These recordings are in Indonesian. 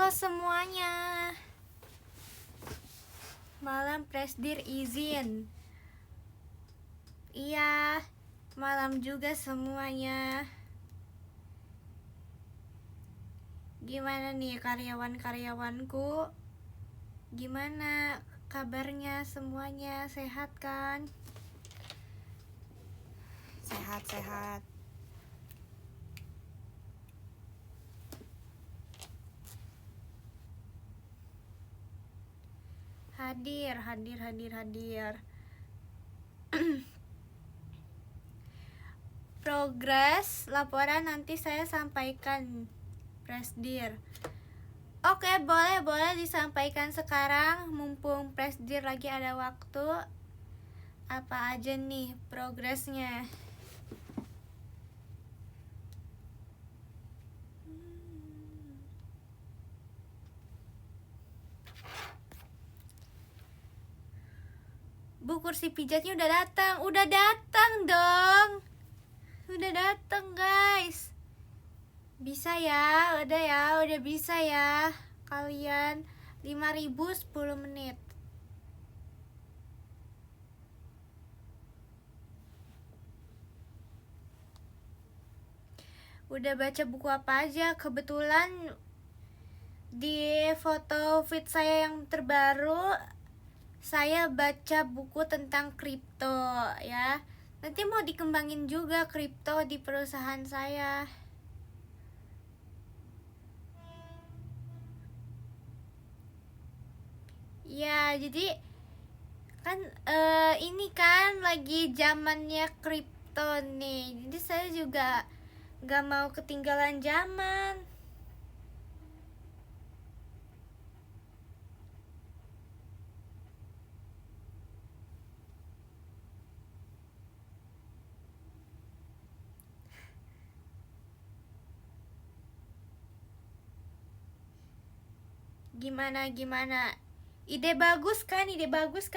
Halo semuanya. Malam Presdir izin. Iya, malam juga semuanya. Gimana nih karyawan-karyawanku? Gimana kabarnya semuanya? Sehat kan? Sehat-sehat. Hadir. Progres laporan nanti saya sampaikan, Presdir. Oke, boleh disampaikan sekarang mumpung Presdir lagi ada waktu. Apa aja nih progresnya? Bu, kursi pijatnya udah datang. Udah datang dong. Udah datang, guys. Bisa ya, udah bisa ya. Kalian 5.000 10 menit. Udah baca buku apa aja? Kebetulan di foto feed saya yang terbaru, saya baca buku tentang kripto ya. Nanti mau dikembangin juga kripto di perusahaan saya. Ya, jadi kan ini kan lagi zamannya kripto nih. Jadi saya juga gak mau ketinggalan zaman. Gimana? Ide bagus kan? Ide bagus.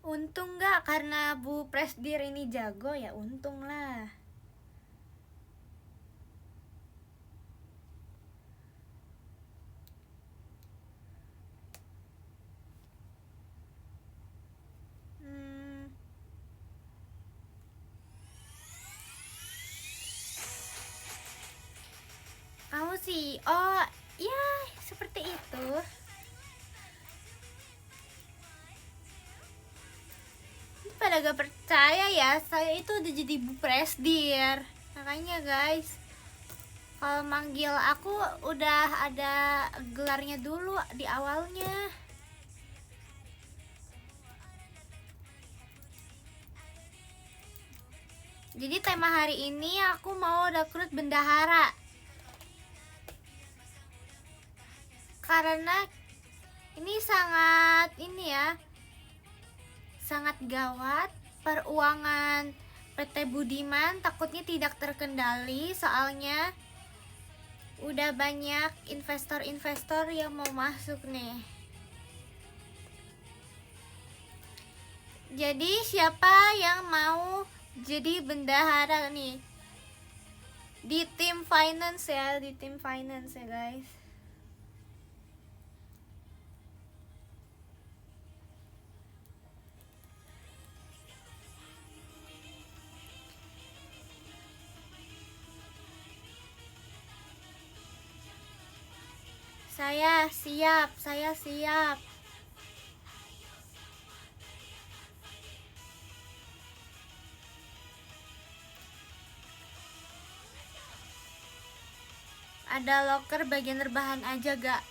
Untung gak karena Bu Presdir ini jago ya, untung lah. Kamu sih, oh ya seperti itu. Pada gak percaya ya, saya itu udah jadi Bu Presdir. Makanya guys, kalau manggil aku udah ada gelarnya dulu di awalnya. Jadi tema hari ini aku mau rekrut bendahara. Karena ini sangat gawat. Peruangan PT Budiman takutnya tidak terkendali, soalnya udah banyak investor-investor yang mau masuk nih. Jadi siapa yang mau jadi bendahara nih? Di tim finance ya guys. Saya siap. Ada loker bagian rebahan aja gak?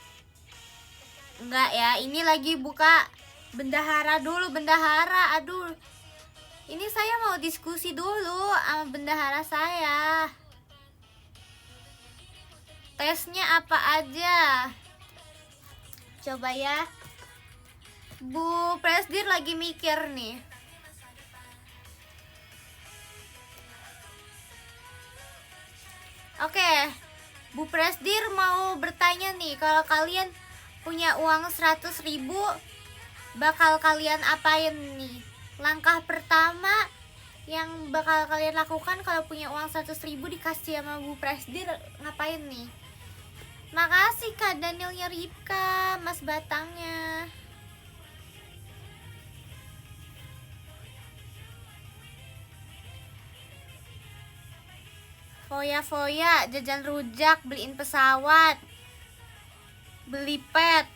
Enggak ya, ini lagi buka bendahara dulu, aduh. Ini saya mau diskusi dulu sama bendahara saya. Tesnya apa aja? Coba ya. Bu Presdir lagi mikir nih. Oke, Bu Presdir mau bertanya nih, kalau kalian punya uang 100.000, bakal kalian apain nih? Langkah pertama yang bakal kalian lakukan kalau punya uang 100.000 dikasih sama Bu Presdir, ngapain nih? Makasih Kak Danielnya Ripka, Mas Batangnya. Foya-foya, jajan rujak, beliin pesawat, beli pet,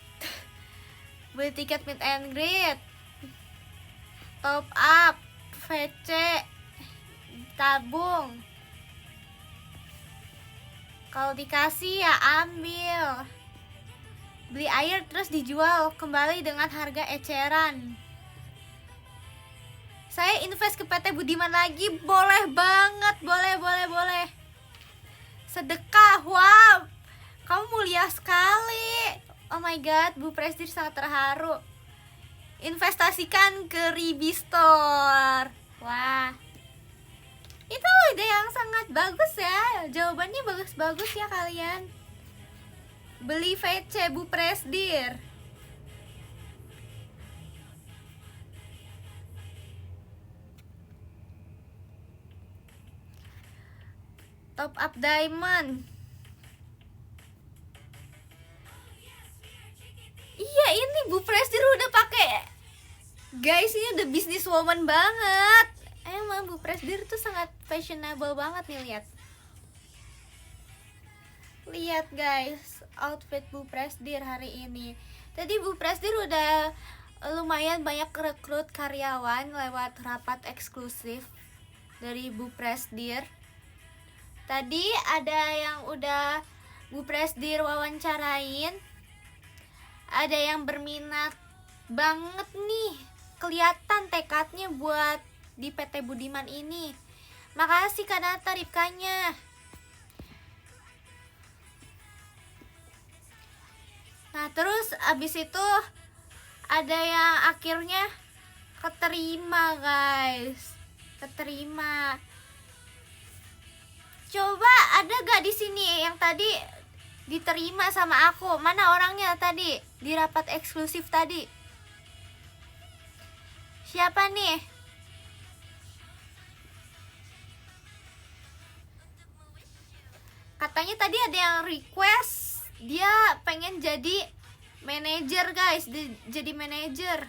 beli tiket meet and greet, top up, VC, tabung. Kalau dikasih ya ambil. Beli air terus dijual kembali dengan harga eceran. Saya invest ke PT Budiman lagi, boleh banget, boleh. Sedekah, wow, kamu mulia sekali. Oh my god, Bu Presdir sangat terharu. Investasikan ke Ribi Store. Wah, itu ide yang sangat bagus ya. Jawabannya bagus-bagus ya kalian. Beli VC Bu Presdir. Top up diamond. Iya, ini Bu Presdir udah pakai. Guys, ini udah business woman banget. Emang Bu Presdir tuh sangat fashionable banget nih, lihat. Lihat guys, outfit Bu Presdir hari ini. Tadi Bu Presdir udah lumayan banyak rekrut karyawan lewat rapat eksklusif dari Bu Presdir. Tadi ada yang udah Bu Presdir wawancarain. Ada yang berminat banget nih, kelihatan tekadnya buat di PT Budiman ini. Makasih Kak Nata Ripkanya. Nah terus abis itu ada yang akhirnya keterima guys, keterima. Coba ada gak di sini yang tadi diterima sama aku? Mana orangnya tadi di rapat eksklusif tadi? Siapa nih? Katanya tadi ada yang request dia pengen jadi manajer guys, jadi manajer.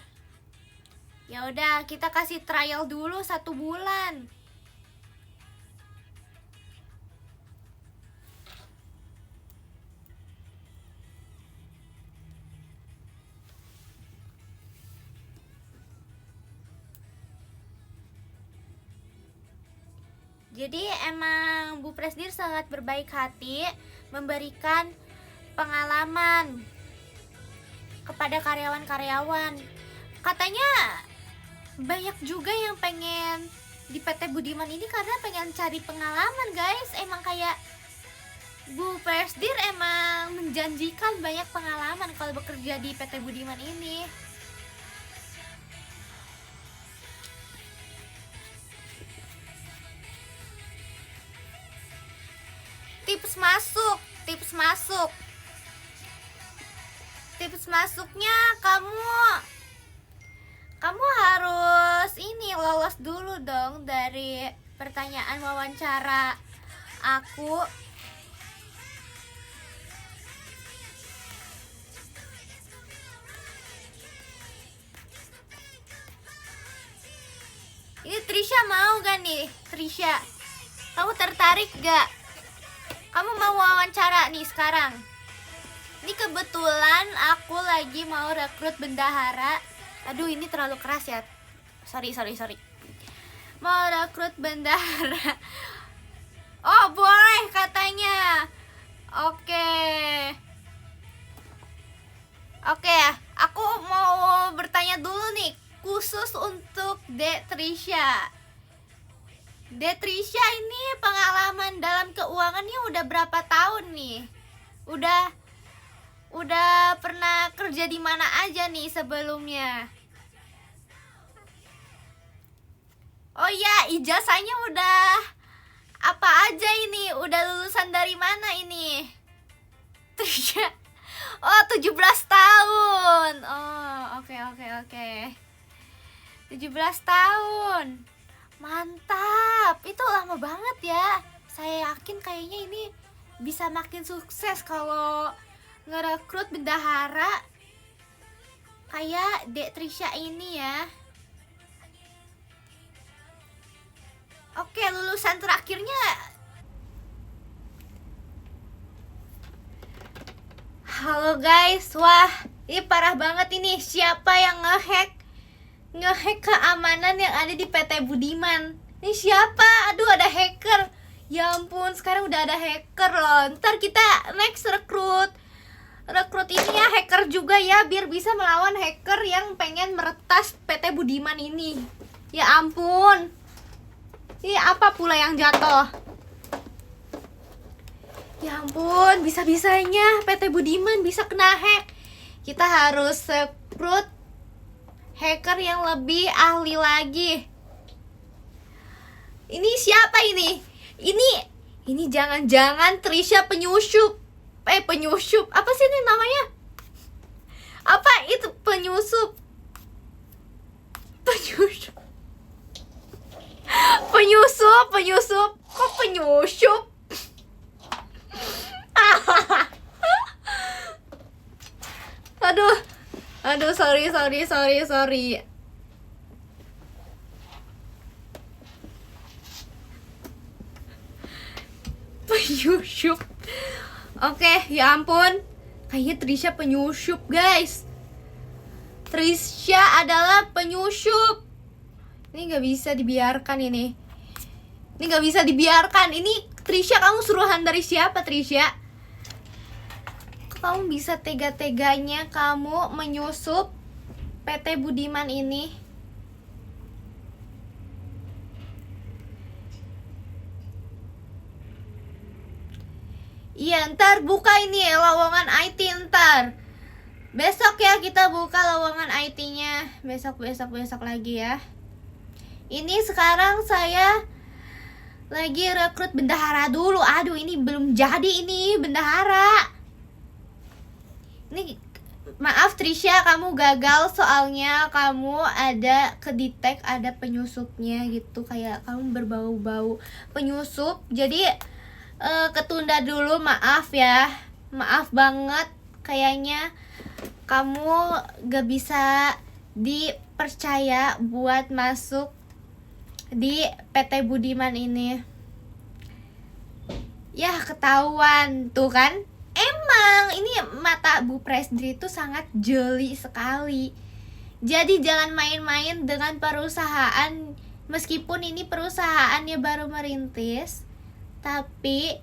Ya udah, kita kasih trial dulu 1 bulan. Jadi emang Bu Presdir sangat berbaik hati memberikan pengalaman kepada karyawan-karyawan. Katanya banyak juga yang pengen di PT Budiman ini karena pengen cari pengalaman guys. Emang kayak Bu Presdir emang menjanjikan banyak pengalaman kalau bekerja di PT Budiman ini. Tips masuknya kamu harus ini, lolos dulu dong dari pertanyaan wawancara aku. Ini Trisha mau gak nih? Trisha, kamu tertarik gak? Kamu mau wawancara nih sekarang? Ini kebetulan aku lagi mau rekrut bendahara. Aduh, ini terlalu keras ya. Sorry. Mau rekrut bendahara. Oh, boleh katanya. Oke, aku mau bertanya dulu nih, khusus untuk Dek Trisha. Dek Trisha ini pengalaman dalam keuangannya udah berapa tahun nih? Udah pernah kerja di mana aja nih sebelumnya? Oh iya, ijazahnya udah Apa aja ini? Udah lulusan dari mana ini? Trisha. Oh, 17 tahun. Oh, oke. 17 tahun. Mantap. Itu lama banget ya. Saya yakin kayaknya ini bisa makin sukses kalau ngerekrut bendahara kayak Dek Trisha ini ya. Oke, lulusan terakhirnya. Halo guys, wah ini parah banget ini. Siapa yang ngehack keamanan yang ada di PT Budiman? Ini siapa? Aduh, ada hacker. Ya ampun, sekarang udah ada hacker loh. Ntar kita next rekrut ini ya hacker juga ya, biar bisa melawan hacker yang pengen meretas PT Budiman ini. Ya ampun. Ini apa pula yang jatuh? Ya ampun, bisa-bisanya PT Budiman bisa kena hack. Kita harus rekrut hacker yang lebih ahli lagi. Ini siapa ini? Ini jangan-jangan Trisha penyusup. Penyusup. Apa sih ini namanya? Apa itu penyusup? Penyusup. Kok penyusup? Aduh, sorry. Penyusup. Oke, ya ampun. Kayaknya Trisha penyusup, guys. Trisha adalah penyusup. Ini gak bisa dibiarkan ini. Ini Trisha, kamu suruhan dari siapa, Trisha? Kamu bisa tega-teganya kamu menyusup PT Budiman ini. Iya, ntar buka ini ya, lowongan IT ntar. Besok ya kita buka lowongan IT-nya. Besok lagi ya. Ini sekarang saya lagi rekrut bendahara dulu. Aduh, ini belum jadi ini bendahara. Ini maaf Trisha, kamu gagal soalnya kamu ada kedetek ada penyusupnya gitu, kayak kamu berbau-bau penyusup. Jadi ketunda dulu, maaf ya. Maaf banget, kayaknya kamu gak bisa dipercaya buat masuk di PT Budiman ini. Ya ketahuan tuh kan. Emang ini mata Bu Presdir itu sangat jeli sekali. Jadi jangan main-main dengan perusahaan. Meskipun ini perusahaannya baru merintis, tapi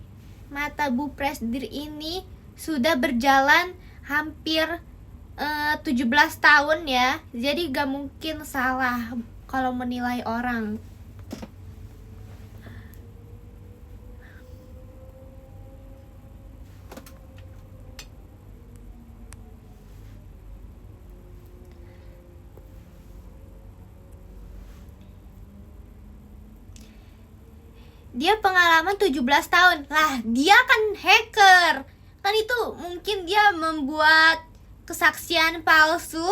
mata Bu Presdir ini sudah berjalan hampir 17 tahun ya. Jadi gak mungkin salah kalau menilai orang. Dia pengalaman 17 tahun. Lah, dia kan hacker. Kan itu mungkin dia membuat kesaksian palsu.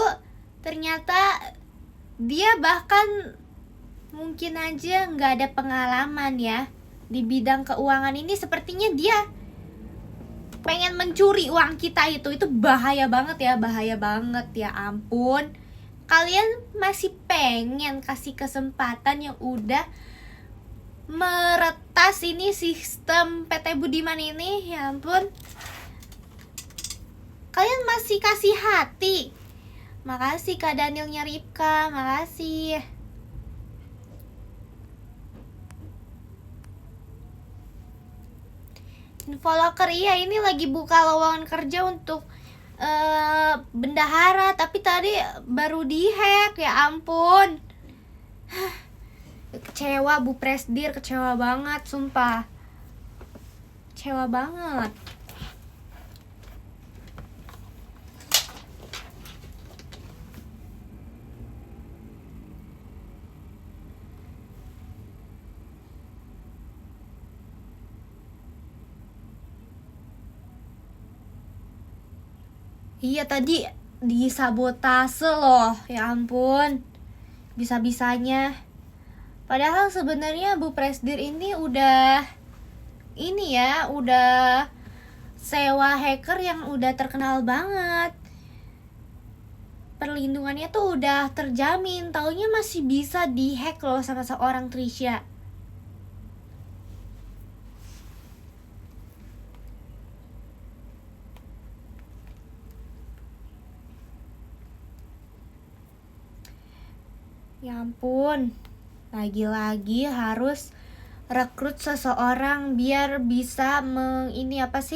Ternyata dia bahkan mungkin aja nggak ada pengalaman ya di bidang keuangan ini. Sepertinya dia pengen mencuri uang kita. Itu bahaya banget ya, ampun. Kalian masih pengen kasih kesempatan yang udah meretas ini sistem PT Budiman ini, ya ampun. Kalian masih kasih hati. Makasih Kak Danielnya Ripka, makasih. Infoloker, iya ini lagi buka lowongan kerja untuk bendahara, tapi tadi baru dihack, ya ampun. Kecewa Bu Presdir, kecewa banget, sumpah. Kecewa banget. Iya tadi disabotase loh, ya ampun, bisa-bisanya. Padahal sebenarnya Bu Presdir ini udah sewa hacker yang udah terkenal banget. Perlindungannya tuh udah terjamin, taunya masih bisa dihack loh sama seorang Trisha. Ya ampun, lagi-lagi harus rekrut seseorang biar bisa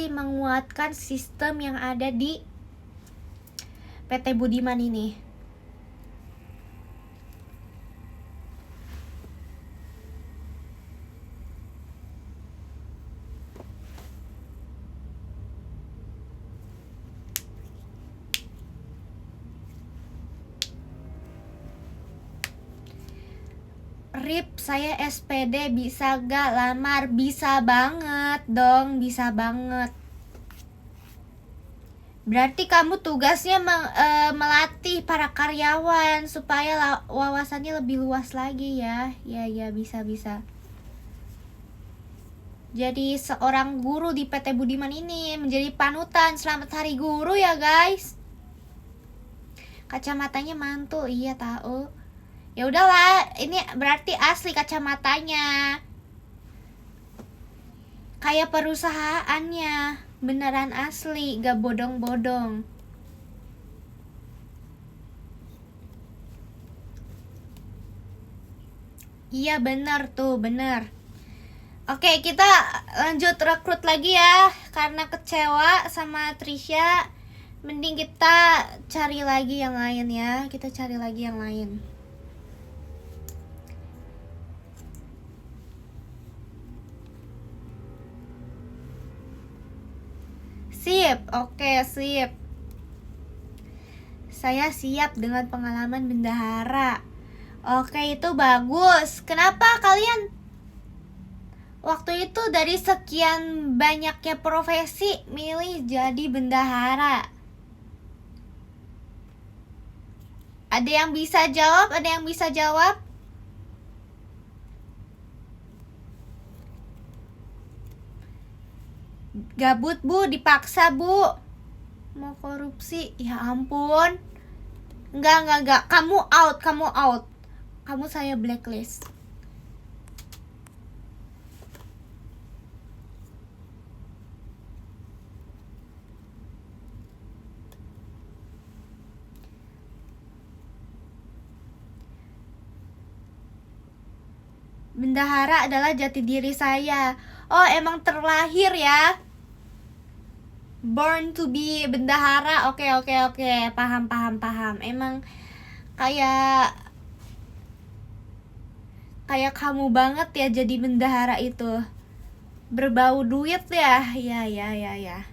menguatkan sistem yang ada di PT Budiman ini. Rip, saya SPD, bisa gak lamar? Bisa banget dong, bisa banget. Berarti kamu tugasnya melatih para karyawan supaya wawasannya lebih luas lagi ya. Ya, bisa. Jadi seorang guru di PT Budiman ini menjadi panutan. Selamat Hari Guru ya guys. Kacamatanya mantul, iya tahu. Ya udahlah, ini berarti asli kacamatanya. Kayak perusahaannya, beneran asli, gak bodong-bodong. Iya bener tuh, bener. Oke, kita lanjut rekrut lagi ya. Karena kecewa sama Trisha, mending kita cari lagi yang lain ya. Kita cari lagi yang lain. Sip, oke, sip. Saya siap dengan pengalaman bendahara. Oke, itu bagus. Kenapa kalian waktu itu dari sekian banyaknya profesi milih jadi bendahara? Ada yang bisa jawab? Ada yang bisa jawab? Gabut bu, dipaksa bu. Mau korupsi, ya ampun. Enggak. Kamu out. Kamu saya blacklist. Bendahara adalah jati diri saya. Oh, emang terlahir ya. Born to be bendahara. Oke. Paham. Emang kayak kamu banget ya jadi bendahara itu. Berbau duit ya. Ya.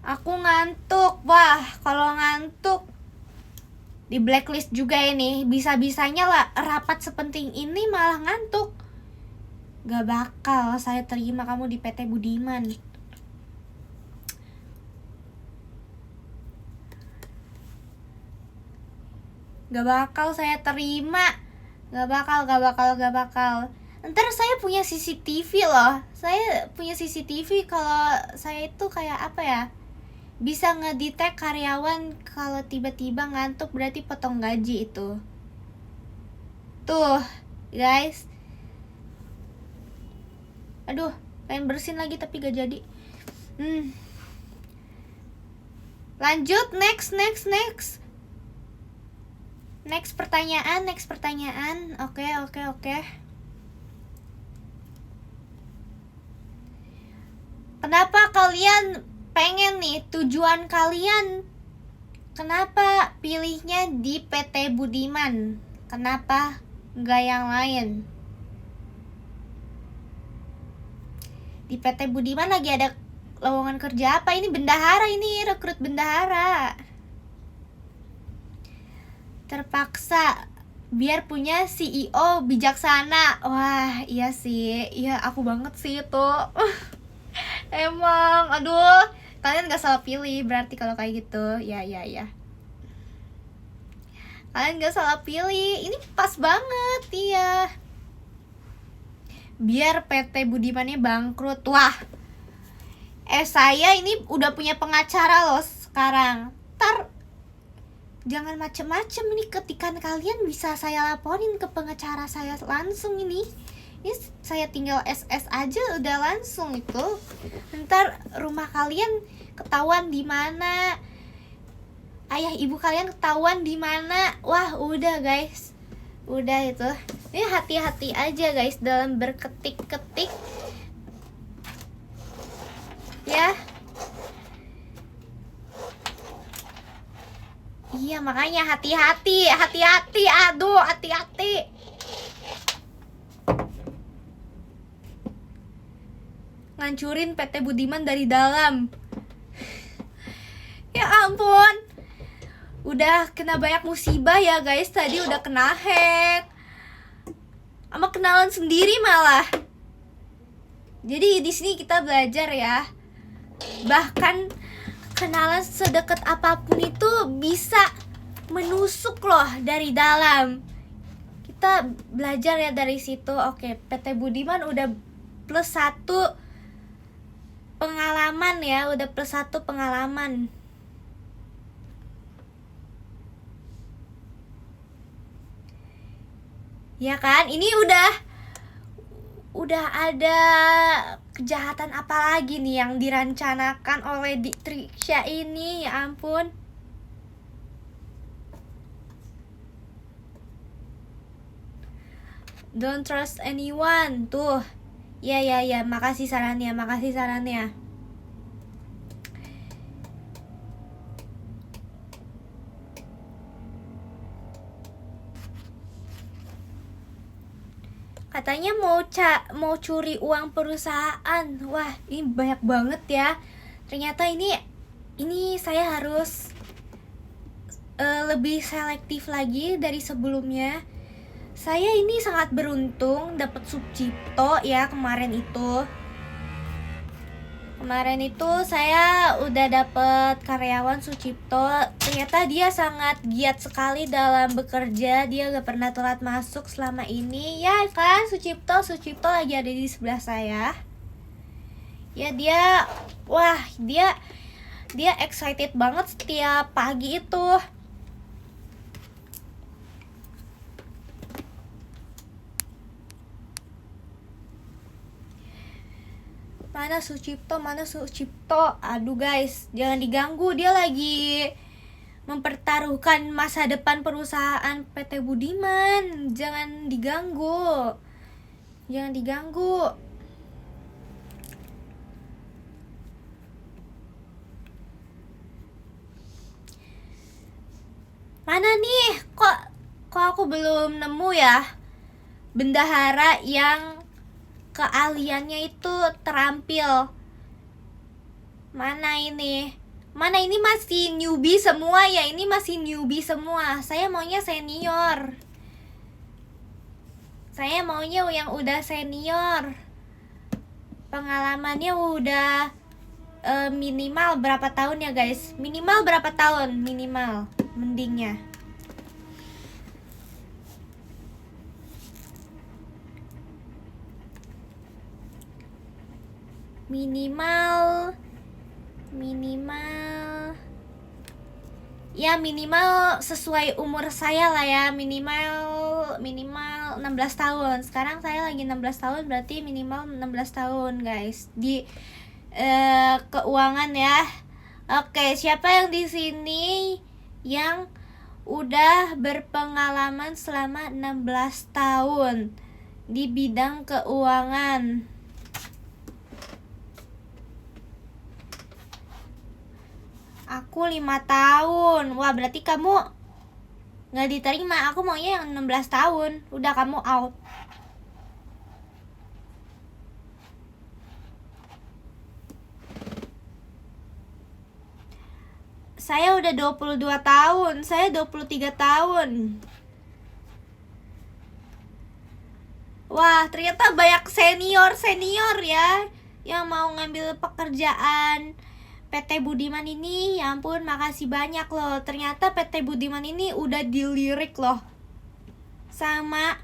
Aku ngantuk. Wah, kalau ngantuk di blacklist juga ini. Bisa-bisanya lah rapat sepenting ini malah ngantuk. Gak bakal saya terima kamu di PT Budiman. Gak bakal saya terima. Gak bakal. Ntar saya punya CCTV loh. Saya punya CCTV kalau saya itu kayak apa ya, bisa ngedetect karyawan kalau tiba-tiba ngantuk, berarti potong gaji itu. Tuh, guys. Aduh, pengen bersin lagi tapi gak jadi. Lanjut, next. Next pertanyaan. Oke. Kenapa kalian pengen nih, tujuan kalian kenapa pilihnya di PT Budiman? Kenapa nggak yang lain? Di PT Budiman lagi ada lowongan kerja apa? Ini bendahara, ini rekrut bendahara. Terpaksa biar punya CEO bijaksana. Wah, iya sih. Iya, aku banget sih itu. Emang, aduh, kalian gak salah pilih berarti kalau kayak gitu. Ya. Kalian gak salah pilih. Ini pas banget, iya. Biar PT Budimannya bangkrut. Wah, saya ini udah punya pengacara loh sekarang. Ntar jangan macem-macem, ini ketikan kalian bisa saya laporin ke pengacara saya langsung ini. Ini saya tinggal SS aja udah langsung itu. Ntar rumah kalian ketahuan di mana, ayah ibu kalian ketahuan di mana. Wah, udah guys. Udah itu. Ini hati-hati aja guys dalam berketik-ketik. Ya. Iya, makanya hati-hati. Aduh, hati-hati. Ngancurin PT Budiman dari dalam. Ya ampun. Udah kena banyak musibah ya guys. Tadi udah kena hack. Sama kenalan sendiri malah. Jadi di sini kita belajar ya. Bahkan kenalan sedekat apapun itu bisa menusuk loh dari dalam. Kita belajar ya dari situ. Oke, PT Budiman udah +1 pengalaman ya, udah +1 pengalaman. Ya kan? Ini udah ada kejahatan apa lagi nih yang dirancanakan oleh Trisha ini? Ya ampun. Don't trust anyone. Tuh. Ya, makasih sarannya. Katanya mau curi uang perusahaan. Wah, ini banyak banget ya. Ternyata ini saya harus lebih selektif lagi dari sebelumnya. Saya ini sangat beruntung dapat Sucipto ya kemarin itu. Kemarin itu saya udah dapet karyawan Sucipto. Ternyata dia sangat giat sekali dalam bekerja. Dia gak pernah telat masuk selama ini. Ya kan Sucipto lagi ada di sebelah saya. Ya dia excited banget setiap pagi itu. Mana Sucipto? Aduh guys, jangan diganggu. Dia lagi mempertaruhkan masa depan perusahaan PT Budiman. Jangan diganggu. Mana nih? Kok aku belum nemu ya bendahara yang keahliannya itu terampil. Mana ini masih newbie semua ya. Ini masih newbie semua. Saya maunya senior. Saya maunya yang udah senior. Pengalamannya udah minimal berapa tahun ya guys? Minimal berapa tahun? Minimal mendingnya. Minimal sesuai umur saya lah ya. Minimal 16 tahun. Sekarang saya lagi 16 tahun, berarti minimal 16 tahun guys di keuangan ya. Oke, siapa yang di sini yang udah berpengalaman selama 16 tahun di bidang keuangan? Aku 5 tahun. Wah, berarti kamu gak diterima. Aku maunya yang 16 tahun. Udah, kamu out. Saya udah 22 tahun, saya 23 tahun. Wah, ternyata banyak senior ya yang mau ngambil pekerjaan PT Budiman ini. Ya ampun, makasih banyak loh. Ternyata PT Budiman ini udah dilirik loh sama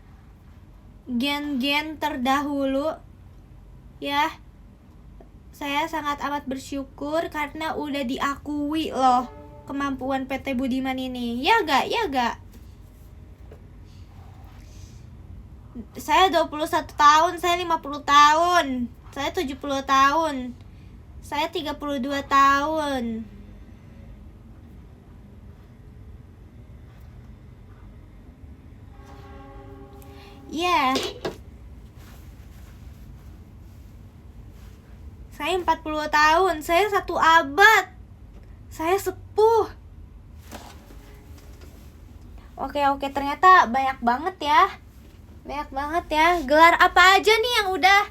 gen-gen terdahulu. Ya, saya sangat amat bersyukur karena udah diakui loh kemampuan PT Budiman ini. Ya gak? Ya gak? Saya 21 tahun, saya 50 tahun, saya 70 tahun, saya 32 tahun. Ya, saya 40 tahun, saya 1 abad, saya sepuh. Oke, ternyata banyak banget ya. Banyak banget ya. Gelar apa aja nih yang udah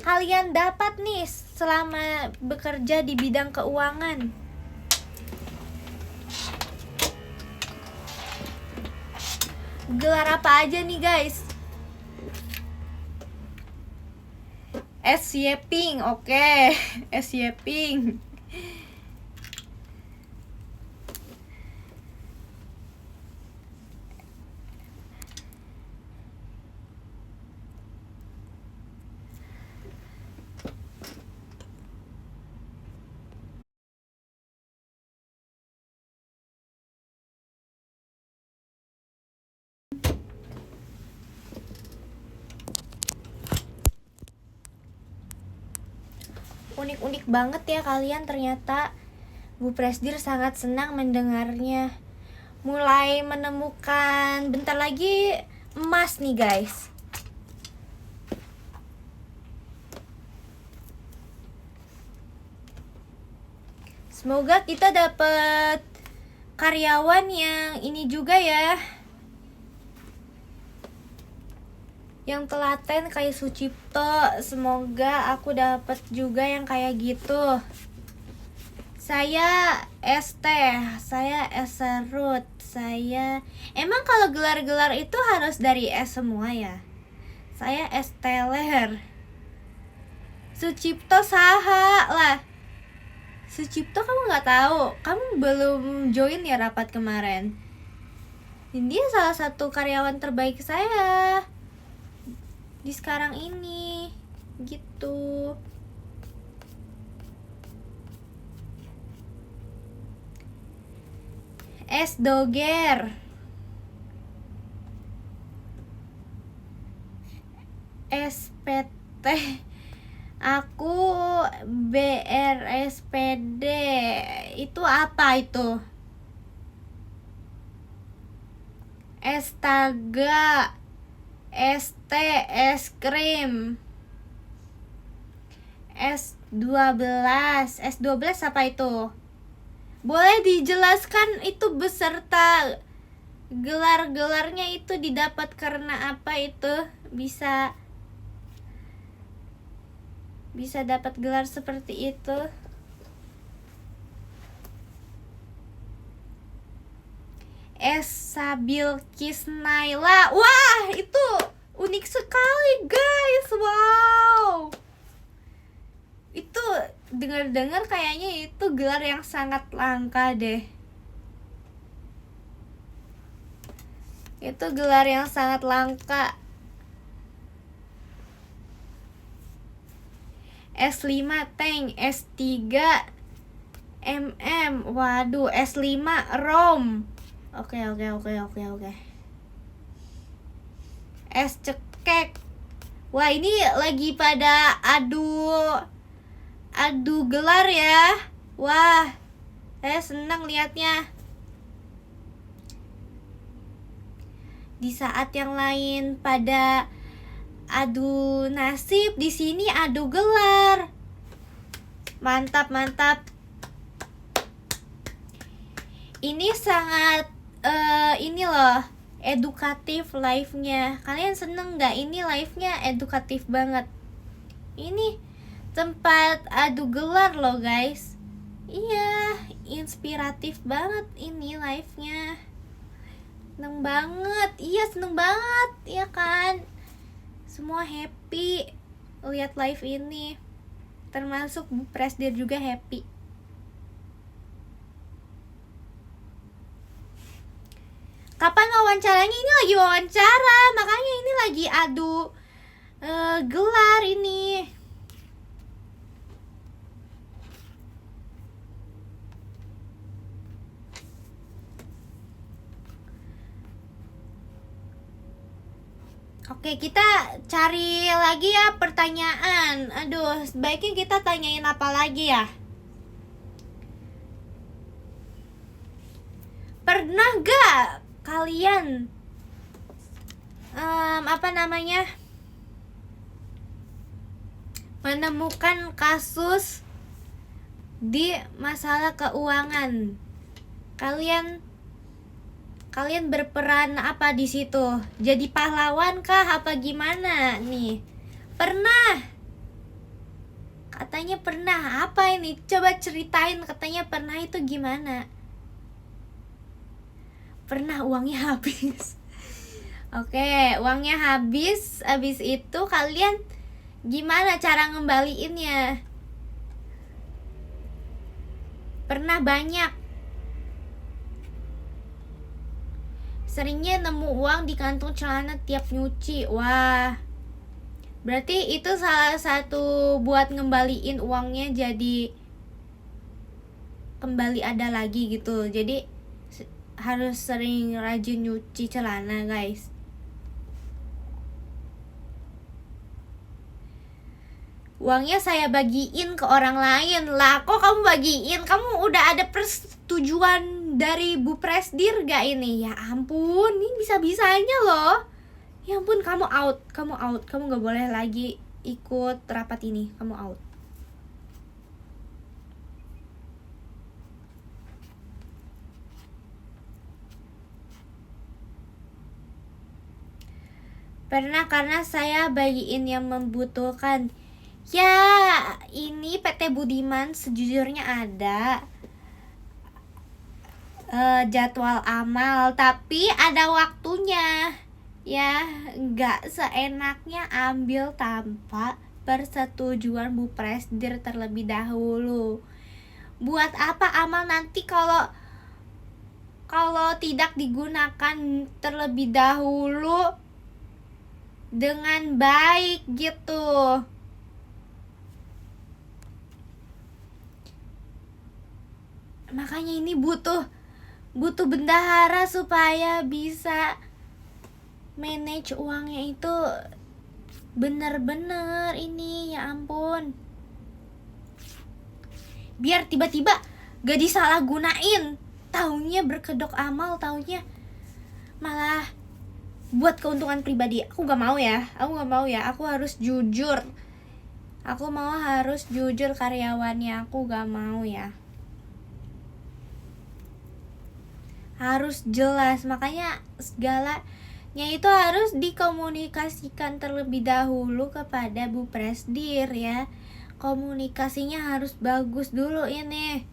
kalian dapat nih selama bekerja di bidang keuangan? Gelar apa aja nih guys? SY Ping, oke. SY Ping. Unik-unik banget ya kalian ternyata. Bu Presdir sangat senang mendengarnya. Mulai menemukan bentar lagi emas nih guys. Semoga kita dapat karyawan yang ini juga ya, yang telaten kayak Sucipto. Semoga aku dapat juga yang kayak gitu. Saya ST, saya Esarut, saya emang kalau gelar-gelar itu harus dari S semua ya. Saya Esteler. Sucipto saha lah. Sucipto kamu nggak tahu, kamu belum join ya rapat kemarin. Dia salah satu karyawan terbaik saya di sekarang ini, gitu. S Doger, SPT, aku BRSPD. Itu apa itu? Estaga, ST, es krim. S12 apa itu? Boleh dijelaskan itu beserta gelar-gelarnya itu didapat karena apa itu? Bisa dapat gelar seperti itu. Sabilkis Naila. Wah, itu unik sekali guys. Wow, itu dengar-dengar kayaknya itu gelar yang sangat langka deh. Itu gelar yang sangat langka. S5 Tank, S3 MM. Waduh, S5 Rom. Oke. Es cekek. Wah, ini lagi pada adu gelar ya. Wah, saya senang lihatnya. Di saat yang lain pada adu nasib, di sini adu gelar. Mantap. Ini sangat ini loh, edukatif live-nya. Kalian seneng nggak? Ini live-nya edukatif banget. Ini tempat adu gelar loh guys. Iya, inspiratif banget ini live-nya. Seneng banget, iya seneng banget, ya kan? Semua happy lihat live ini. Termasuk Bu Presdir juga happy. Kapan wawancaranya? Ini lagi wawancara, makanya ini lagi adu gelar ini. Oke, kita cari lagi ya pertanyaan. Aduh, sebaiknya kita tanyain apa lagi ya? Pernah gak kalian menemukan kasus di masalah keuangan? Kalian berperan apa di situ? Jadi pahlawan kah apa gimana nih? Pernah? Katanya pernah. Apa ini? Coba ceritain, katanya pernah itu gimana? Pernah uangnya habis. Oke, uangnya habis. Habis itu kalian gimana cara ngembaliinnya? Pernah banyak. Seringnya nemu uang di kantong celana tiap nyuci. Wah, berarti itu salah satu buat ngembaliin uangnya jadi kembali ada lagi gitu. Jadi harus sering rajin nyuci celana, guys. Uangnya saya bagiin ke orang lain. Lah, kok kamu bagiin? Kamu udah ada persetujuan dari Bu Presdir gak ini? Ya ampun, ini bisa-bisanya loh. Ya ampun, kamu out. Kamu gak boleh lagi ikut rapat ini. Kamu out. Pernah, karena saya bagiin yang membutuhkan. Ya, ini PT Budiman sejujurnya ada jadwal amal, tapi ada waktunya. Ya, nggak seenaknya ambil tanpa persetujuan Bu Presdir terlebih dahulu. Buat apa amal nanti kalau tidak digunakan terlebih dahulu dengan baik gitu. Makanya ini butuh bendahara supaya bisa manage uangnya itu bener-bener ini. Ya ampun, biar tiba-tiba gak disalahgunain. Taunya berkedok amal, taunya malah buat keuntungan pribadi. Aku gak mau ya. Aku harus jujur. Aku harus jujur karyawannya. Aku gak mau ya. Harus jelas. Makanya segalanya itu harus dikomunikasikan terlebih dahulu kepada Bu Presdir ya. Komunikasinya harus bagus dulu ini.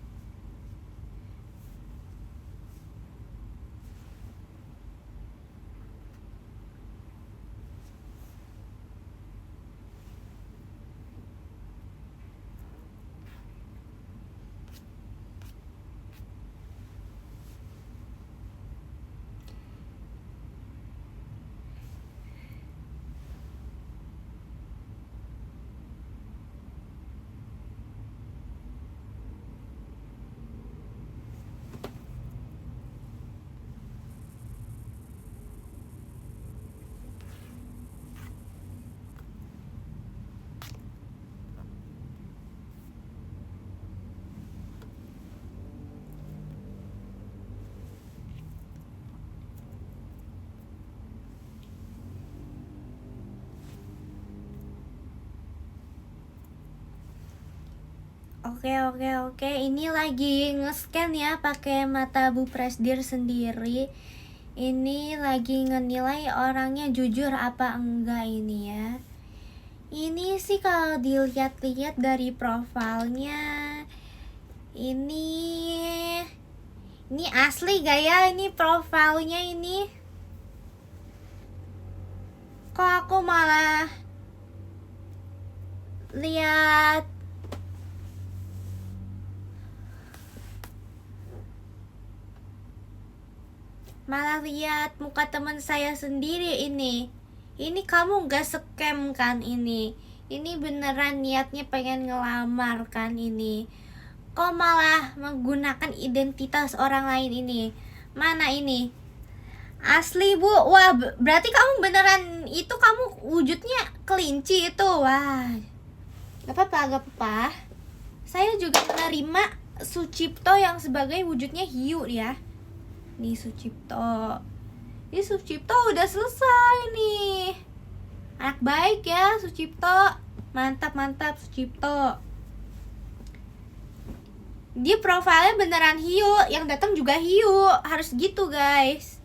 Oke. Ini lagi nge-scan ya pakai mata Bu Presdir sendiri. Ini lagi ngenilai orangnya jujur apa enggak ini ya. Ini sih kalau dilihat-lihat dari profilnya Ini asli gak ya? Ini profilnya ini. Kok aku malah lihat muka teman saya sendiri ini. Ini kamu gak scam kan ini? Ini beneran niatnya pengen ngelamar kan ini? Kok malah menggunakan identitas orang lain ini? Mana ini? Asli bu, wah berarti kamu beneran itu, kamu wujudnya kelinci itu. Wah, gak apa-apa. Saya juga menerima Sucipto yang sebagai wujudnya hiu ya. Nih Sucipto. Ini Sucipto udah selesai nih. Anak baik ya Sucipto. Mantap Sucipto. Dia profilnya beneran hiu, yang datang juga hiu. Harus gitu guys.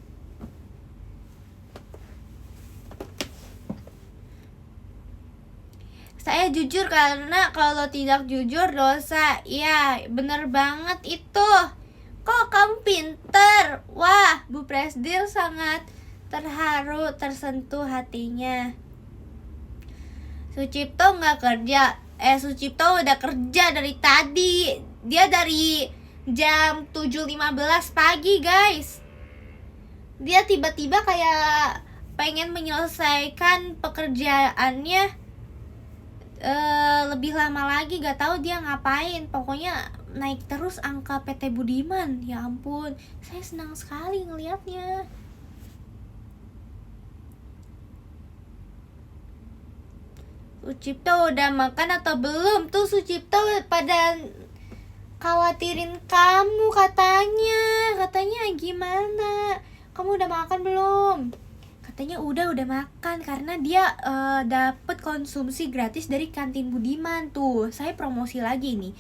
Saya jujur karena kalau tidak jujur dosa. Ya bener banget itu. Kok kamu pinter? Wah, Bu Presdil sangat terharu, tersentuh hatinya. Sucipto nggak kerja. Sucipto udah kerja dari tadi. Dia dari jam 7.15 pagi guys. Dia tiba-tiba kayak pengen menyelesaikan pekerjaannya lebih lama lagi. Gak tahu dia ngapain. Pokoknya naik terus angka PT Budiman. Ya ampun, saya senang sekali ngelihatnya. Sucipto udah makan atau belum? Tuh Sucipto pada khawatirin kamu katanya gimana? Kamu udah makan belum? Katanya udah makan karena dia dapet konsumsi gratis dari kantin Budiman. Tuh saya promosi lagi nih.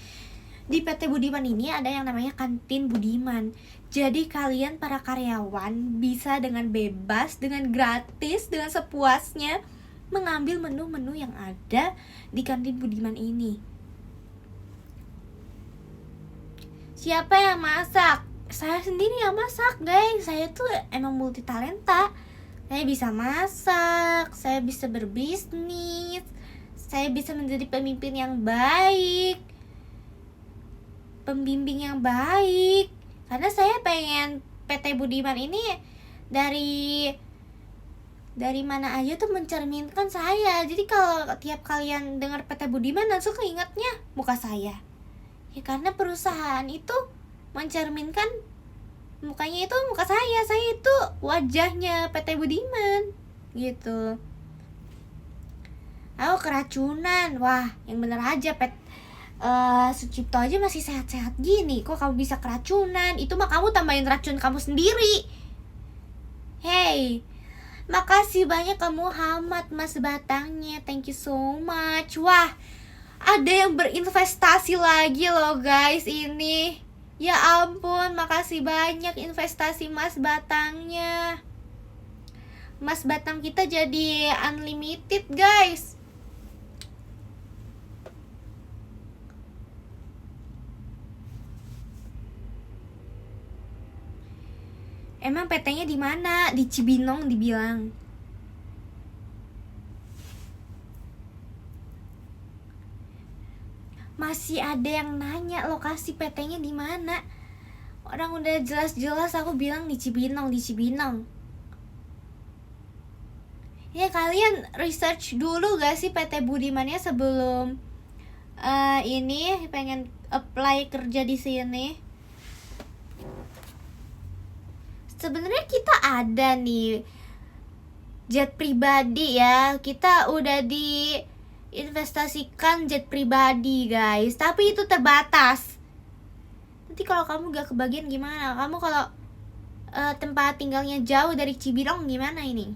Di PT Budiman ini ada yang namanya kantin Budiman. Jadi kalian para karyawan bisa dengan bebas, dengan gratis, dengan sepuasnya mengambil menu-menu yang ada di kantin Budiman ini. Siapa yang masak? Saya sendiri yang masak guys. Saya tuh emang multi talenta. Saya bisa masak, saya bisa berbisnis, saya bisa menjadi pemimpin yang baik, pembimbing yang baik. Karena saya pengen PT Budiman ini dari mana aja tuh mencerminkan saya. Jadi kalau tiap kalian dengar PT Budiman langsung keingetnya muka saya. Ya karena perusahaan itu mencerminkan mukanya itu muka saya itu wajahnya PT Budiman gitu. Aku keracunan. Wah, yang bener aja Sucipto aja masih sehat-sehat gini, kok kamu bisa keracunan? Itu mah kamu tambahin racun kamu sendiri. Hey, makasih banyak kamu Hamad Mas batangnya. Thank you so much. Wah, ada yang berinvestasi lagi loh guys ini. Ya ampun, makasih banyak investasi Mas batangnya. Mas batang kita jadi unlimited guys. Emang PT-nya di mana? Di Cibinong dibilang. Masih ada yang nanya lokasi PT-nya di mana? Orang udah jelas-jelas aku bilang di Cibinong. Ya kalian research dulu gak sih PT Budimannya sebelum ini pengen apply kerja di sini? Sebenarnya kita ada nih jet pribadi ya. Kita udah investasikan jet pribadi guys, tapi itu terbatas. Nanti kalau kamu gak kebagian gimana? Kamu kalau tempat tinggalnya jauh dari Cibinong gimana ini?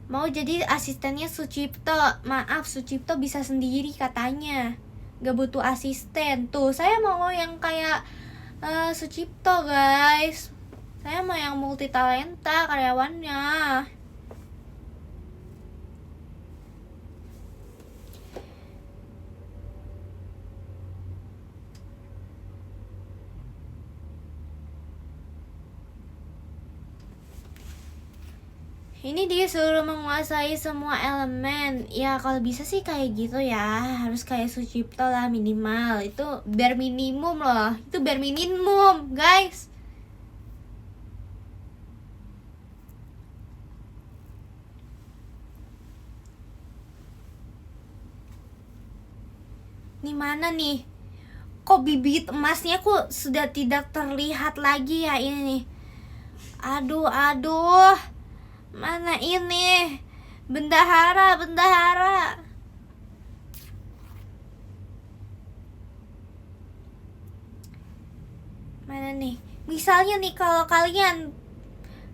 Mau jadi asistennya Sucipto. Maaf, Sucipto bisa sendiri katanya, gak butuh asisten. Tuh saya mau yang kayak Sucipto guys. Saya mau yang multi talenta karyawannya. Ini dia suruh menguasai semua elemen. Ya kalau bisa sih kayak gitu ya. Harus kayak Sucipto lah minimal. Itu bare minimum loh. Itu bare minimum guys. Nih mana nih? Kok bibit emasnya kok sudah tidak terlihat lagi ya ini nih. Aduh, aduh. Mana ini? Bendahara, bendahara. Mana nih? Misalnya nih kalau kalian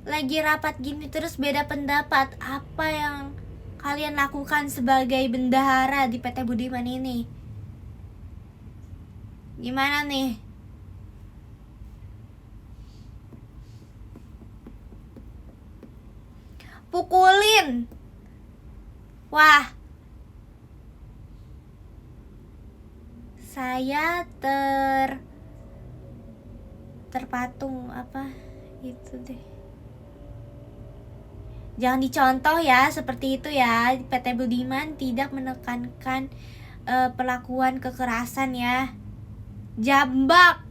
lagi rapat gini terus beda pendapat, apa yang kalian lakukan sebagai bendahara di PT Budiman ini? Gimana nih? Pukulin. Wah. Saya terpatung apa itu deh. Jangan dicontoh ya seperti itu ya. PT Budiman tidak menekankan perlakuan kekerasan ya. Jambak.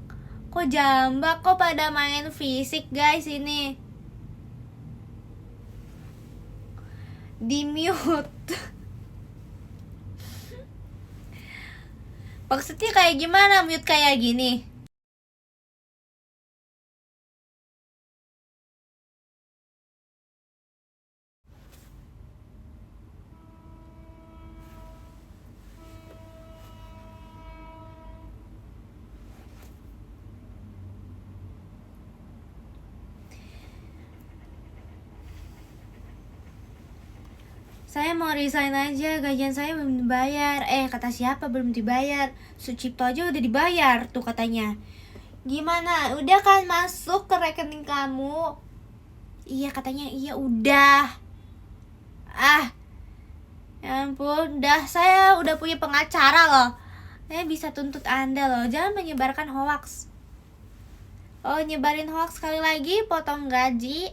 Kok jambak? Kok pada main fisik guys ini? Di mute. Maksudnya kayak gimana mute kayak gini? Saya mau resign aja, gajian saya belum dibayar. Kata siapa belum dibayar? Sucipto aja udah dibayar tuh katanya. Gimana? Udah kan masuk ke rekening kamu? Iya katanya, iya udah. Ya ampun, saya udah punya pengacara loh. Saya bisa tuntut Anda loh, jangan menyebarkan hoax. Oh, nyebarin hoax sekali lagi, potong gaji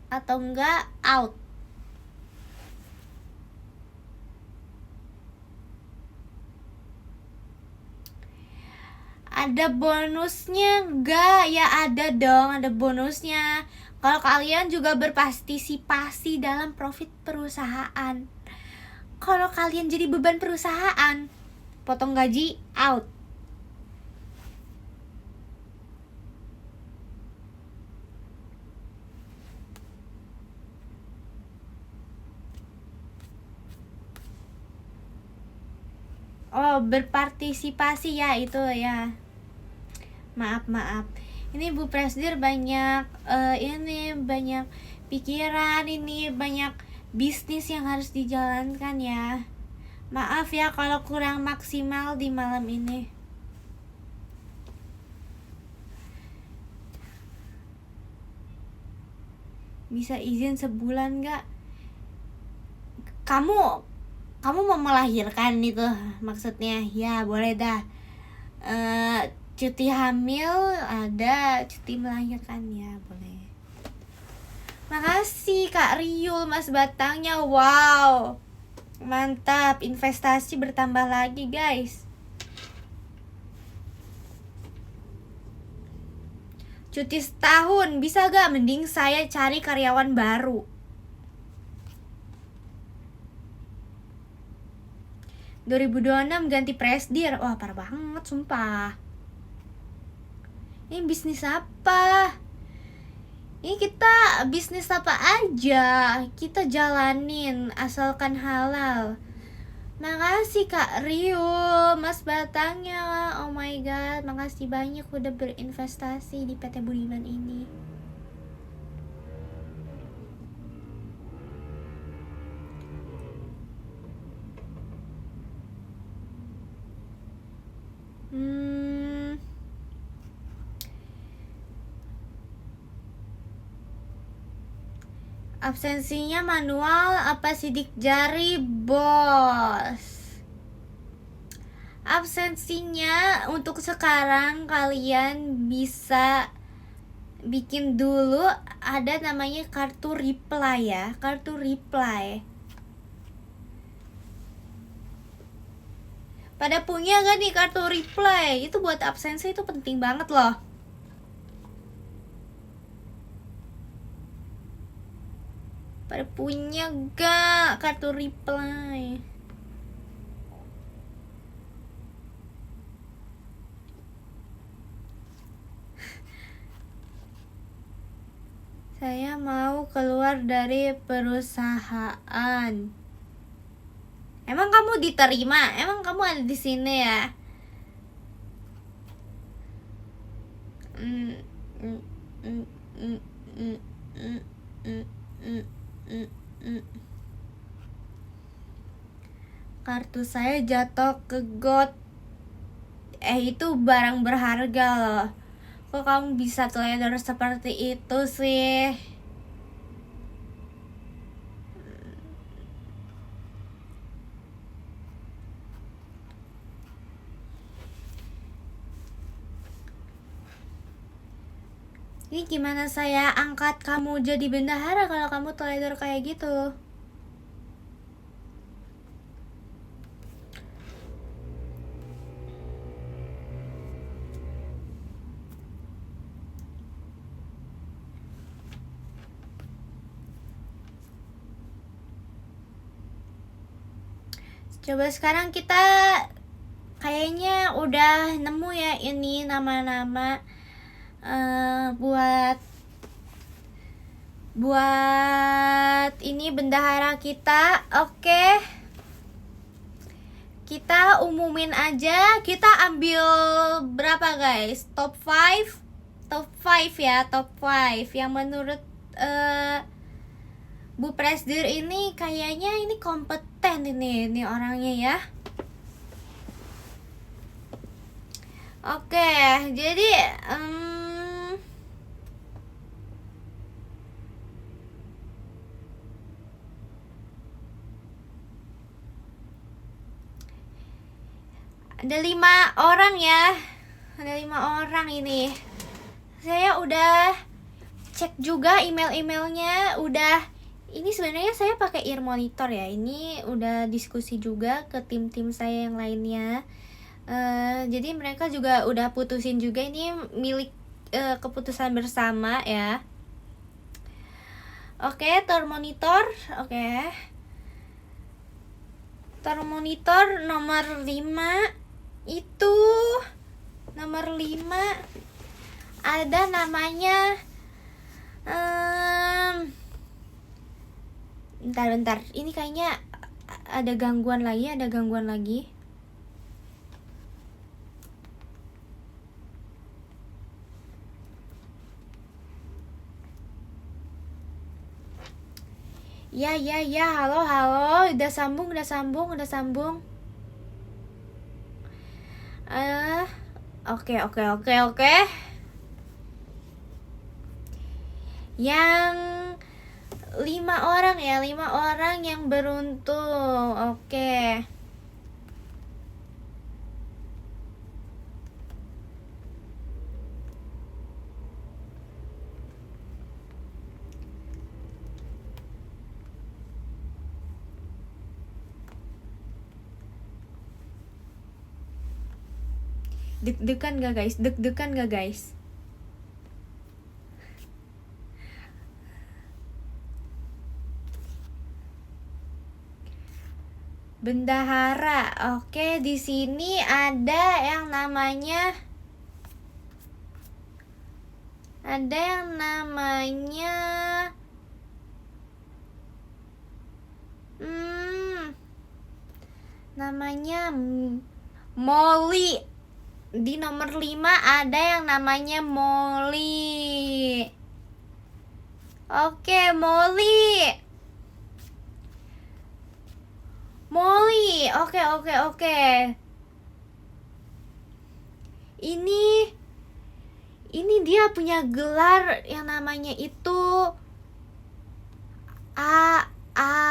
atau enggak out. Ada bonusnya enggak? Ya ada dong, ada bonusnya. Kalau kalian juga berpartisipasi dalam profit perusahaan. Kalau kalian jadi beban perusahaan, potong gaji out. Oh, berpartisipasi ya itu ya. Maaf. Ini Bu Presdir banyak banyak pikiran, ini banyak bisnis yang harus dijalankan ya. Maaf ya kalau kurang maksimal di malam ini. Bisa izin sebulan gak? Kamu mau melahirkan itu maksudnya? Ya boleh dah. Cuti hamil ada, cuti melahirkan ya boleh. Makasih Kak Riul, Mas Batangnya. Wow, mantap, investasi bertambah lagi guys. Cuti setahun bisa gak? Mending saya cari karyawan baru. 2026 ganti Presdir. Wah parah banget sumpah. Ini bisnis apa? Ini kita bisnis apa aja kita jalanin asalkan halal. Makasih Kak Rio, Mas Batangnya. Oh my god, makasih banyak udah berinvestasi di PT Budiman ini. Absensinya manual apa sidik jari, bos? Absensinya untuk sekarang kalian bisa bikin dulu ada namanya kartu reply ya, kartu reply. Pada punya gak nih kartu reply? Itu buat absensi itu penting banget loh. Pada punya gak kartu reply? Saya mau keluar dari perusahaan. Emang kamu diterima? Emang kamu ada di sini ya? Kartu saya jatuh ke got. Itu barang berharga loh. Kok kamu bisa teledor seperti itu sih? Ini gimana saya angkat kamu jadi bendahara kalau kamu teledor kayak gitu? Coba sekarang kita kayaknya udah nemu ya ini nama-nama buat ini bendahara kita. Oke. Kita umumin aja. Kita ambil berapa guys? Top 5. Top 5 ya, top 5 yang menurut Bu Presdir ini kayaknya ini kompeten ini orangnya ya. Oke, jadi ada 5 orang ya. Ada 5 orang ini. Saya udah cek juga email-emailnya, udah. Ini sebenarnya saya pakai ear monitor ya. Ini udah diskusi juga ke tim-tim saya yang lainnya. Jadi mereka juga udah putusin juga ini milik keputusan bersama ya. Oke, termonitor. Oke. Termonitor nomor 5 itu nomor 5 ada namanya bentar. Ini kayaknya ada gangguan lagi. Ya, halo, udah sambung. Oke. Yang 5 orang ya, 5 orang yang beruntung. Oke. Deg-degan gak guys? Bendahara. Oke, di sini ada yang namanya namanya Molly. Di nomor 5 ada yang namanya Molly. Oke, Molly. Oke. Ini dia punya gelar yang namanya itu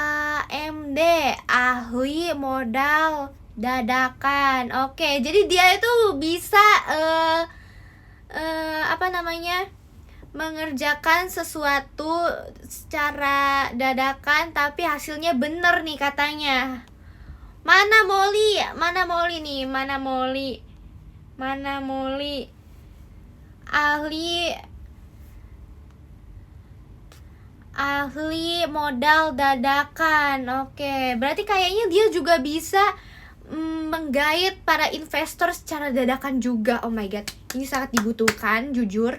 AMD, ahli modal dadakan. Oke, jadi dia itu bisa mengerjakan sesuatu secara dadakan tapi hasilnya bener nih katanya. Mana Molly? Mana Molly nih? Mana Molly? Mana Molly? Ahli modal dadakan. Oke, berarti kayaknya dia juga bisa menggait para investor secara dadakan juga. Oh my god, ini sangat dibutuhkan, jujur.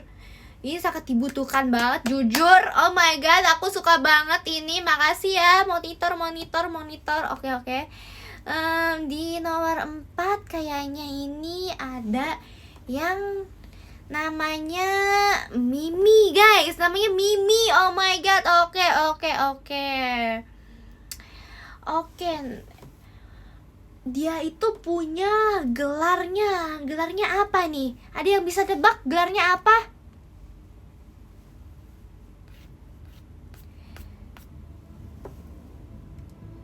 Ini sangat dibutuhkan banget, jujur. Oh my god, aku suka banget ini. Makasih ya, monitor. Oke. Di nomor 4 kayaknya ini ada yang namanya Mimi, guys. Namanya Mimi. Oh my god. Oke. Dia itu punya gelarnya. Gelarnya apa nih? Ada yang bisa tebak gelarnya apa?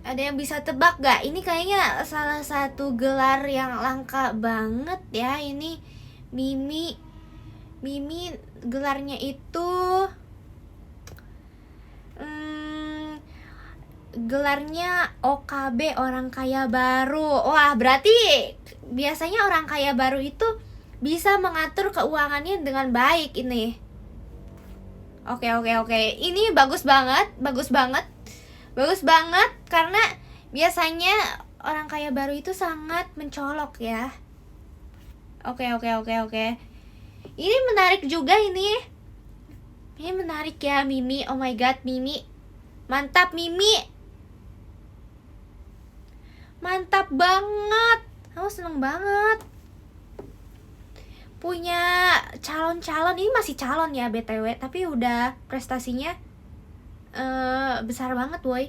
Ada yang bisa tebak gak? Ini kayaknya salah satu gelar yang langka banget ya. Ini Mimi gelarnya itu gelarnya OKB, orang kaya baru. Wah, berarti biasanya orang kaya baru itu bisa mengatur keuangannya dengan baik ini. Oke. Ini bagus banget karena biasanya orang kaya baru itu sangat mencolok ya. Oke. Ini menarik juga ini. Ini menarik ya, Mimi. Oh my god, Mimi. Mantap, Mimi. Mantap banget. Aku seneng banget. Punya calon-calon. Ini masih calon ya BTW, tapi udah prestasinya besar banget, boy.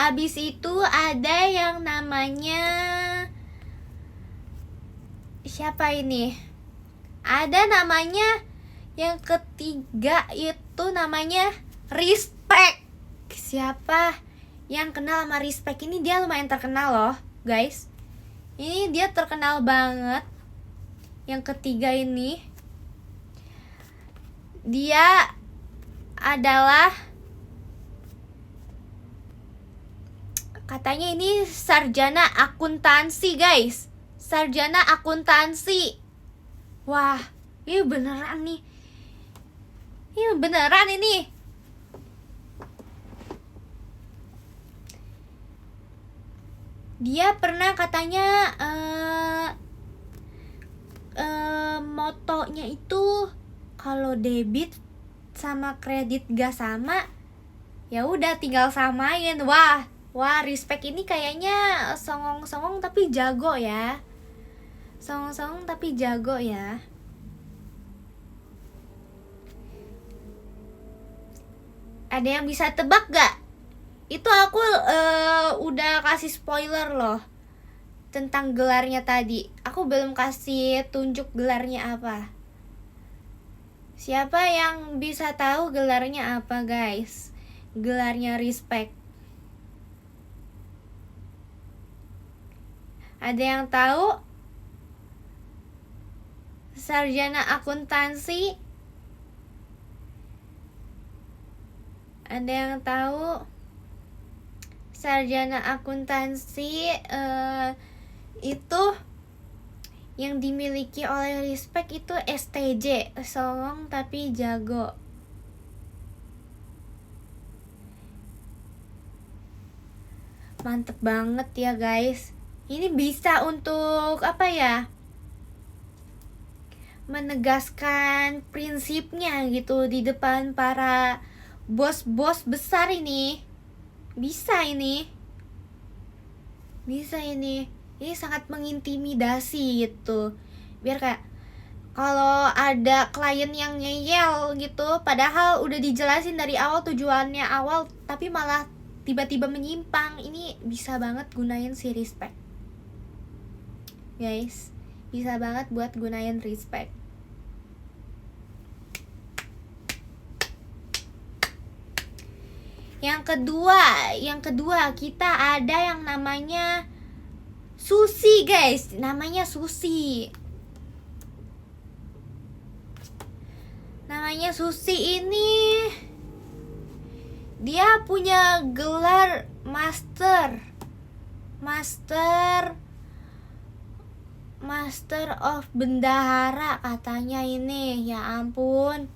Abis itu ada yang namanya siapa ini? Ada namanya yang ketiga itu namanya Respect. Siapa yang kenal sama Respect ini? Dia lumayan terkenal loh, guys. Ini dia terkenal banget. Yang ketiga ini dia adalah, katanya ini sarjana akuntansi, guys. Sarjana akuntansi. Wah, ini beneran nih. Ini beneran ini. Dia pernah katanya motonya itu kalau debit sama kredit gak sama, ya udah tinggal samain. Wah, Respect ini kayaknya songong-songong tapi jago ya. Ada yang bisa tebak gak? Itu aku udah kasih spoiler loh tentang gelarnya tadi. Aku belum kasih tunjuk gelarnya apa. Siapa yang bisa tahu gelarnya apa, guys? Gelarnya Respect. Ada yang tahu? Sarjana akuntansi? Ada yang tahu? Sarjana akuntansi itu yang dimiliki oleh Respect itu STJ, songong tapi jago. Mantep banget ya, guys. Ini bisa untuk apa ya? Menegaskan prinsipnya gitu di depan para bos-bos besar ini. Bisa ini. Ini sangat mengintimidasi gitu. Biar kayak kalau ada klien yang ngeyel gitu, padahal udah dijelasin dari awal tujuannya awal, tapi malah tiba-tiba menyimpang. Ini bisa banget gunain si Respect, guys. Bisa banget buat gunain Respect. Yang kedua kita ada yang namanya Susi, guys. Namanya Susi. namanya Susi ini, dia punya gelar Master of Bendahara katanya ini. Ya ampun.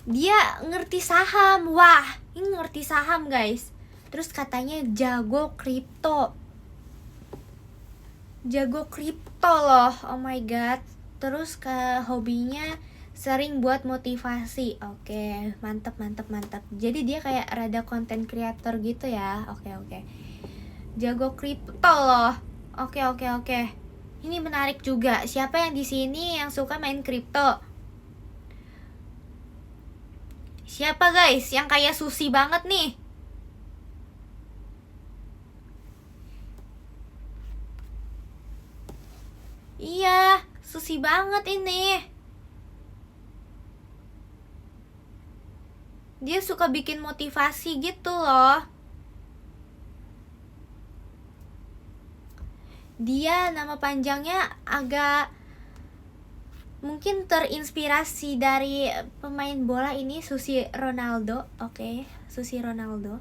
Dia ngerti saham. Wah, ini ngerti saham guys. Terus katanya jago kripto loh. Oh my god. Terus ke hobinya sering buat motivasi. Oke, mantap. Jadi dia kayak rada content creator gitu ya. Oke. Jago kripto loh. Oke. Ini menarik juga. Siapa yang di sini yang suka main kripto? Siapa guys yang kayak Susi banget nih? Iya, Susi banget ini. Dia suka bikin motivasi gitu loh. Dia nama panjangnya agak mungkin terinspirasi dari pemain bola ini, Susi Ronaldo. Oke, Susi Ronaldo.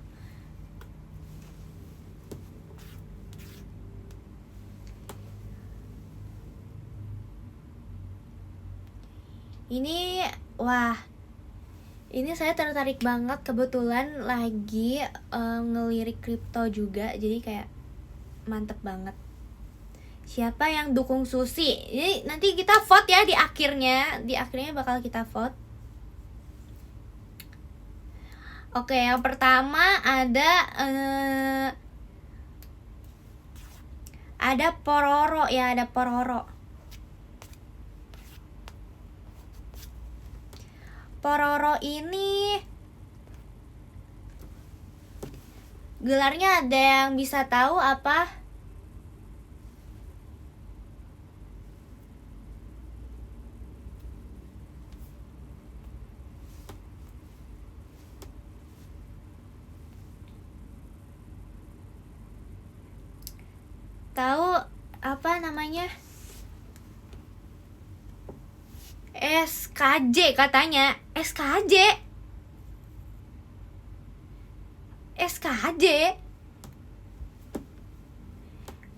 Ini, wah, ini saya tertarik banget. Kebetulan lagi ngelirik kripto juga, jadi kayak mantep banget. Siapa yang dukung Susi? Jadi nanti kita vote ya di akhirnya bakal kita vote. Oke, yang pertama ada Pororo ya, ada Pororo. Pororo ini gelarnya ada yang bisa tahu apa? Tahu apa namanya? SKJ katanya. SKJ.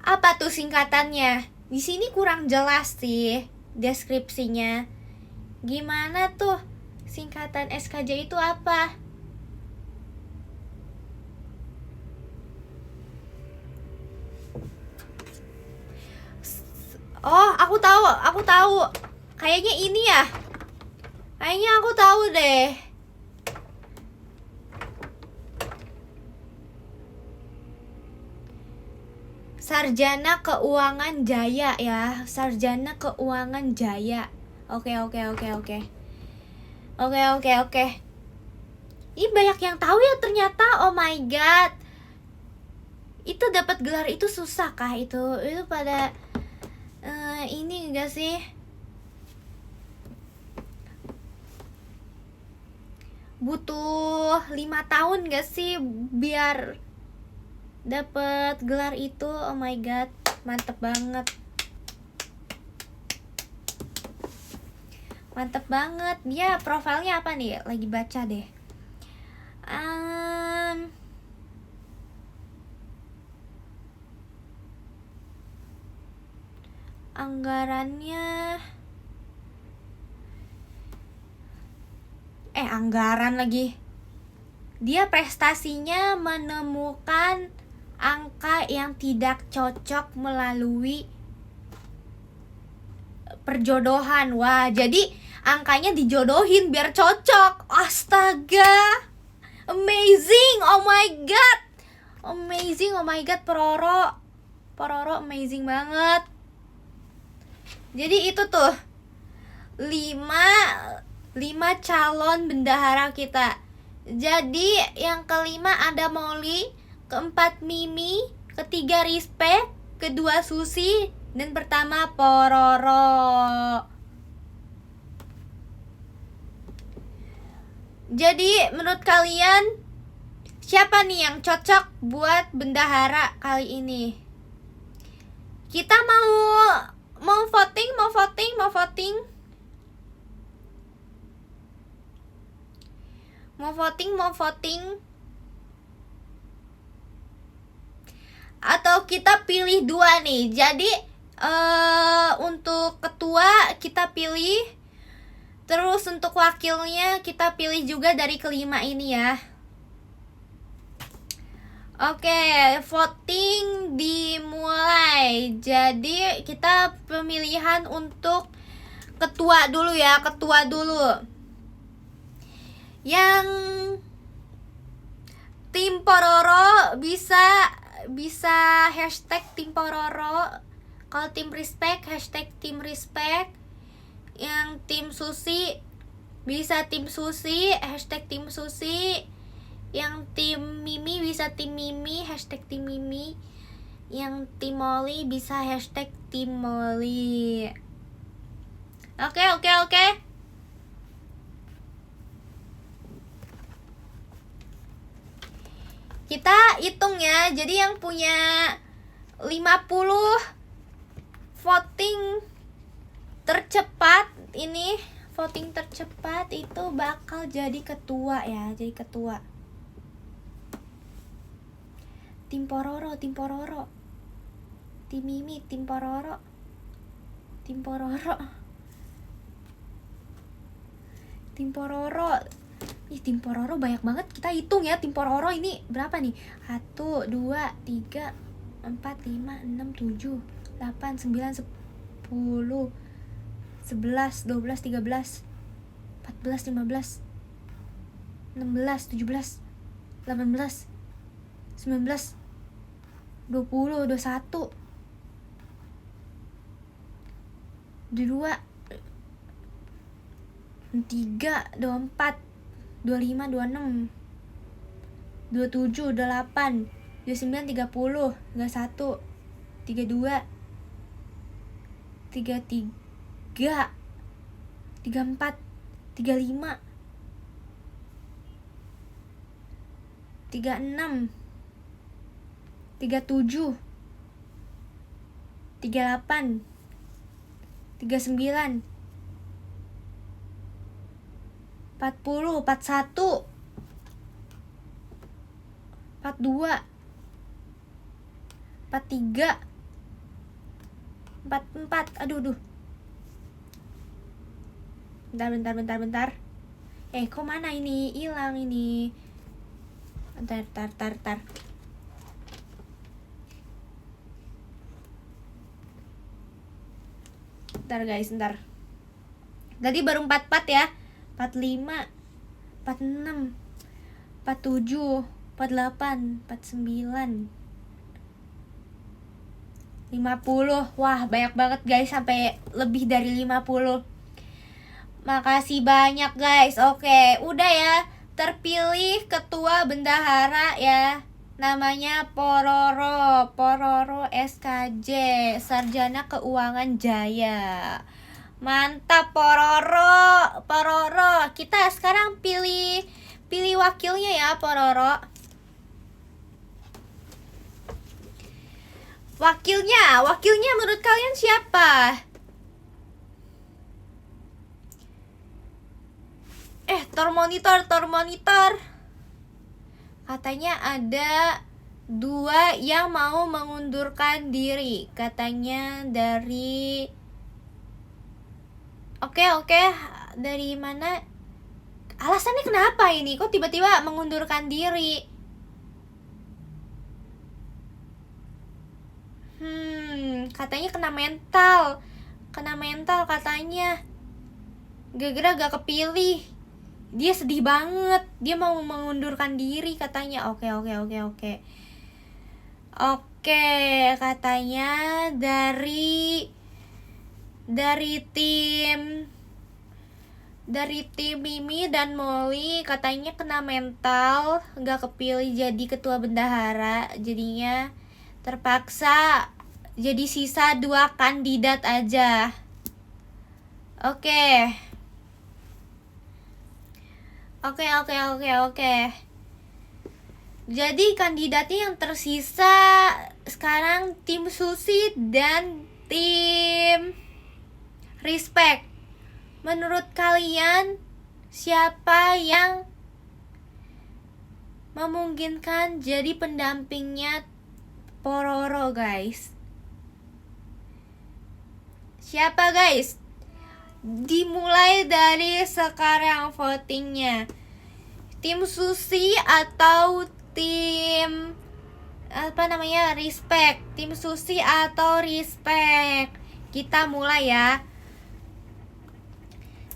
Apa tuh singkatannya? Di sini kurang jelas sih deskripsinya. Gimana tuh singkatan SKJ itu apa? Oh, aku tahu. Kayaknya ini ya. Kayaknya aku tahu deh. Sarjana Keuangan Jaya ya. Sarjana Keuangan Jaya. Oke. Ih, banyak yang tahu ya ternyata. Oh my god. Itu dapat gelar itu susah kah itu? Itu pada ini enggak sih? Butuh 5 tahun gak sih biar dapet gelar itu? Oh my god, mantep banget. Dia profilnya apa nih? Lagi baca deh. Anggaran lagi. Dia prestasinya menemukan angka yang tidak cocok melalui perjodohan. Wah, jadi angkanya dijodohin biar cocok. Astaga, amazing. Oh my god, Pororo amazing banget. Jadi itu tuh 5 calon bendahara kita. Jadi yang kelima ada Molly, keempat Mimi, ketiga Rispe, kedua Susi, dan pertama Pororo. Jadi menurut kalian siapa nih yang cocok buat bendahara kali ini? Kita mau voting, mau voting, mau voting. Mau voting, mau voting. Atau kita pilih dua nih. Jadi untuk ketua kita pilih, terus untuk wakilnya kita pilih juga dari kelima ini ya. Oke, voting dimulai. Jadi kita pemilihan untuk ketua dulu ya, ketua dulu. Yang tim Pororo bisa hashtag tim Pororo. Kalau tim respect hashtag tim respect. Yang tim Susi bisa tim Susi hashtag tim Susi. Yang tim Mimi bisa tim Mimi hashtag tim Mimi. Yang tim Molly bisa hashtag tim Molly. Oke. Kita hitung ya. Jadi yang punya 50 voting tercepat ini, voting tercepat itu bakal jadi ketua ya, jadi ketua. Tim Pororo, tim Pororo. Tim Mimi, tim Pororo. Tim Pororo. Tim Pororo. Ih, tim Pororo banyak banget. Kita hitung ya, tim Pororo ini berapa nih? 1, 2, 3, 4, 5, 6, 7, 8, 9, 10, 11, 12, 13, 14, 15, 16, 17, 18, 19, 20, 21, 22, 23, 24, 25, 26, 27, 28, 29, 30, 31, 32, 33, 34, 35, 36, 37, 38, 39, 40, 41, 42, 43, 44. Aduh. Bentar. Kok mana ini? Hilang ini. Bentar. Bentar guys, bentar. Tadi baru 44 ya. 45, 46, 47, 48, 49, 50. Wah, banyak banget guys, sampai lebih dari 50. Makasih banyak guys. Oke, udah ya. Terpilih ketua bendahara ya. Namanya Pororo SKJ, Sarjana Keuangan Jaya. Mantap Pororo. Kita sekarang pilih wakilnya ya Pororo. Wakilnya menurut kalian siapa? Tor monitor. Katanya ada 2 yang mau mengundurkan diri. Katanya dari Oke. Dari mana? Alasannya kenapa ini? Kok tiba-tiba mengundurkan diri? Katanya kena mental katanya. Gara-gara gak kepilih. Dia sedih banget. Dia mau mengundurkan diri katanya. Oke. Oke, katanya dari tim Mimi dan Molly katanya kena mental, gak kepilih jadi ketua bendahara. Jadinya terpaksa jadi sisa 2 kandidat aja. Oke. Jadi kandidatnya yang tersisa sekarang tim Susi dan tim respect. Menurut kalian siapa yang memungkinkan jadi pendampingnya Pororo, guys? Siapa, guys? Dimulai dari sekarang votingnya. Tim Susi atau tim respect. Tim Susi atau respect. Kita mulai ya.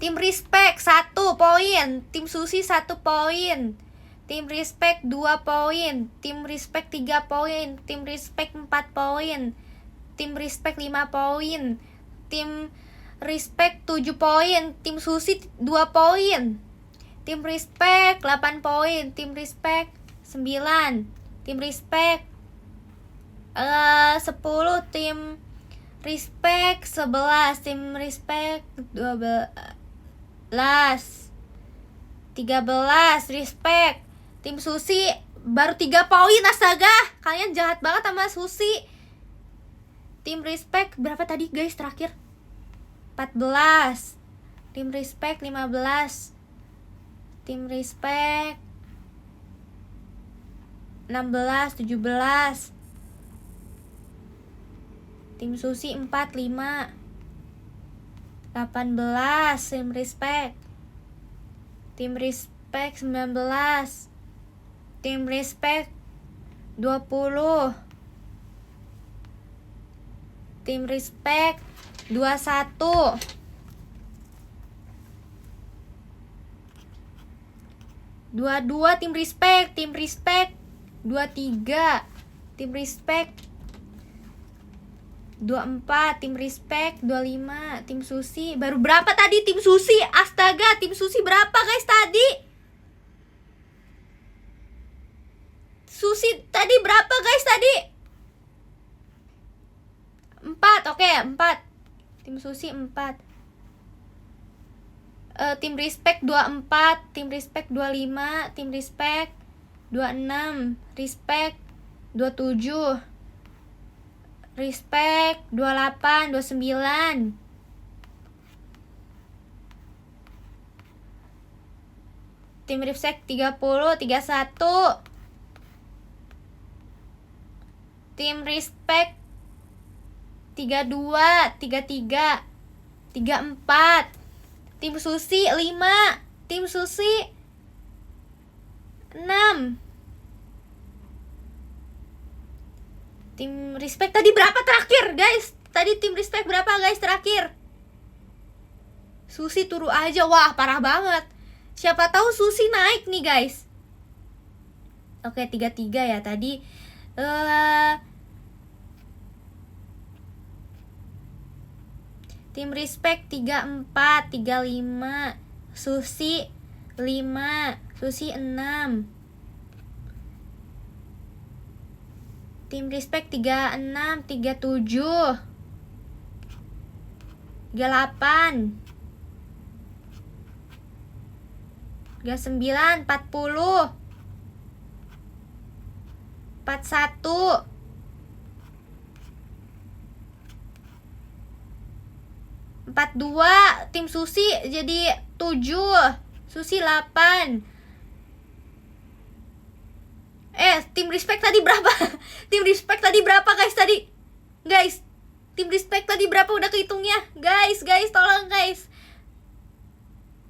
Tim respect 1 poin, tim Susi 1 poin, tim respect 2 poin, tim respect 3 poin, tim respect 4 poin, tim respect 5 poin, tim respect 7 poin, tim Susi 2 poin, tim respect 8 poin, tim respect 9, tim respect 10, tim respect 11, tim respect 13, respect. Tim Susi baru 3 poin, astaga. Kalian jahat banget sama Susi. Tim respect berapa tadi, guys, terakhir? 14. Tim respect 15. Tim respect 16, 17. Tim Susi 4, 5, 18. Tim respect 19. Tim respect 20. Tim respect 21. Tim respect 23. Tim respect 24, tim respect 25, tim Susi baru berapa tadi tim Susi? Astaga, tim Susi berapa, guys, tadi? Susi tadi berapa, guys, tadi? 4, oke, 4. Tim Susi 4. Tim respect 24, tim respect 25, tim respect 26, respect 27. Respect 28, 29. Tim respect 30, 31. Tim respect 32, 33, 34. Tim Susi 5. Tim Susi 6. Tim respect tadi berapa terakhir, guys? Tadi tim respect berapa, guys, terakhir? Susi turu aja. Wah, parah banget. Siapa tahu Susi naik nih, guys. Oke, 33 ya tadi. Tim respect 34, 35. Susi 5. Susi 6. Tim respect 36, 37, 38, 39, 40, 41, 42. Tim Susi jadi 7. Susi 8. Tim respect tadi berapa? Tim respect tadi berapa, guys, tadi? Guys, tim respect tadi berapa udah kehitungnya? Guys, tolong, guys.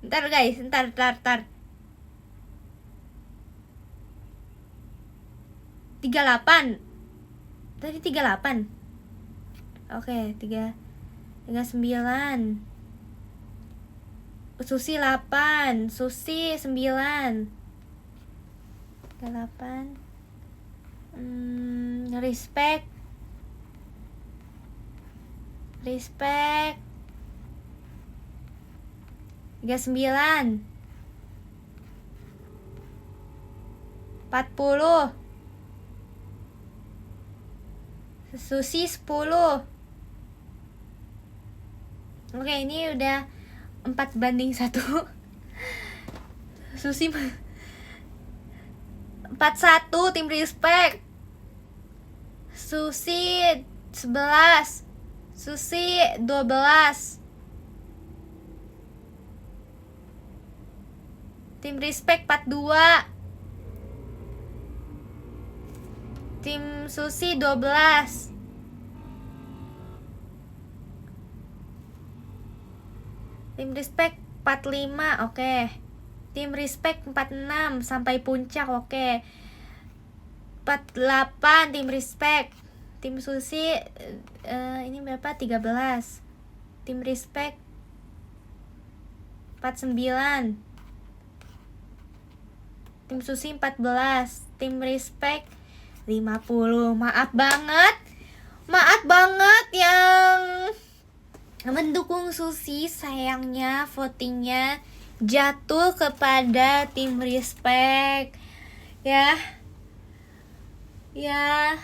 Ntar, guys, ntar. Tiga 38. Tadi 38. Oke, 39. Susi 8. Susi 9. 38. Respect 39. 40. Susi 10. Oke, ini udah 4:1. Susi 41. Tim respect. Susi 11. Susi 12. Tim Respect 42. Tim Susi 12. Tim Respect 45, oke. Tim Respect 46 sampai puncak, oke. 48 Tim Respect. Tim Susi ini berapa? 13. Tim Respect 49. Tim Susi 14. Tim Respect 50. Maaf banget yang mendukung Susi, sayangnya votingnya jatuh kepada Tim Respect. Ya,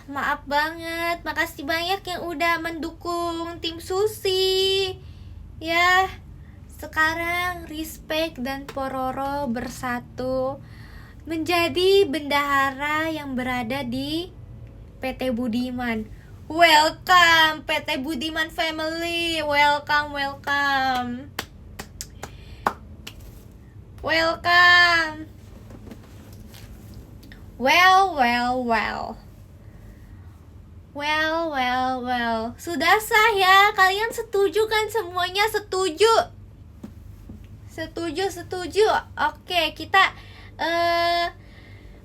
maaf banget. Makasih banyak yang udah mendukung Tim Susi. Ya, sekarang Respect dan Pororo bersatu menjadi bendahara yang berada di PT Budiman. Welcome PT Budiman family. Welcome. Well. Sudah sah ya. Kalian setuju kan? Semuanya setuju. Oke, kita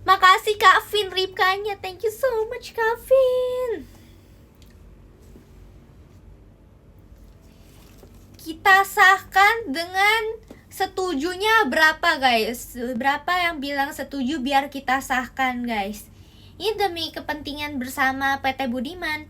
makasih Kak Vin Ripkanya. Thank you so much Kak Vin. Kita sahkan dengan setujunya berapa guys? Berapa yang bilang setuju biar kita sahkan guys? Ini demi kepentingan bersama PT Budiman.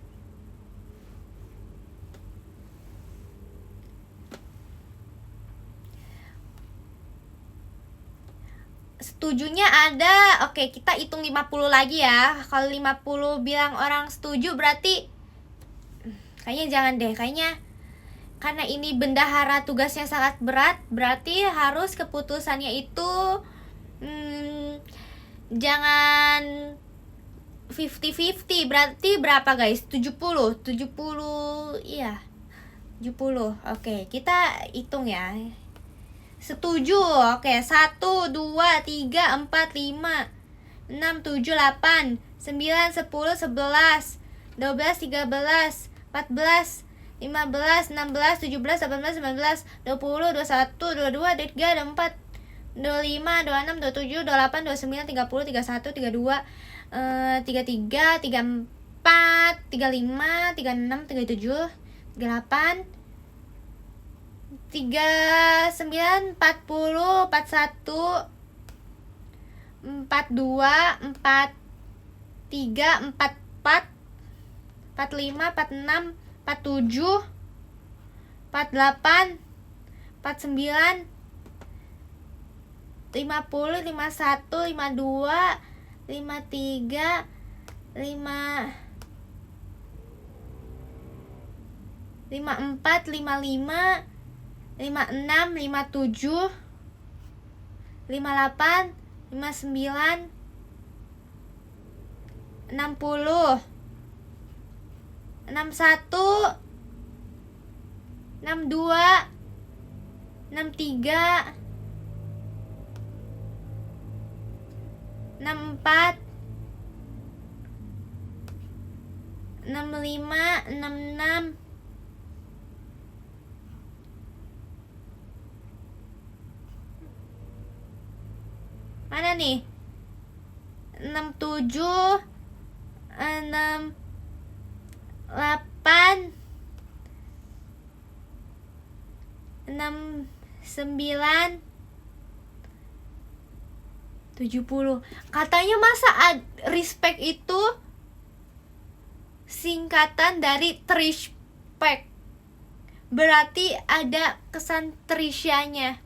Setujunya ada. Oke, kita hitung 50 lagi ya. Kalau 50 bilang orang setuju berarti kayaknya jangan deh. Kayaknya karena ini bendahara tugasnya sangat berat, berarti harus keputusannya itu jangan 50-50. Berarti berapa guys? 70. Iya, 70. Oke, kita hitung ya. Setuju. Oke, 1, 2, 3, 4, 5, 6, 7, 8, 9, 10, 11, 12, 13, 14, 15, 16, 17, 18, 19, 20, 21, 22, 23, 24, 25, 26, 27, 28, 29, 30, 31, 32, 33, 34, 35, 36, 37, 38, 39, 40, 41, 42, 43, 44, 45, 46, 47, 48, 49, 50, 51, 52, 53, 54, 55, 56, 57, 58, 59, 60, 61, 62, 63, 64, 65, 66, mana nih? 67, 68, 69, 70. Katanya masa Respect itu singkatan dari Trishpect. Berarti ada kesan Trisyanya.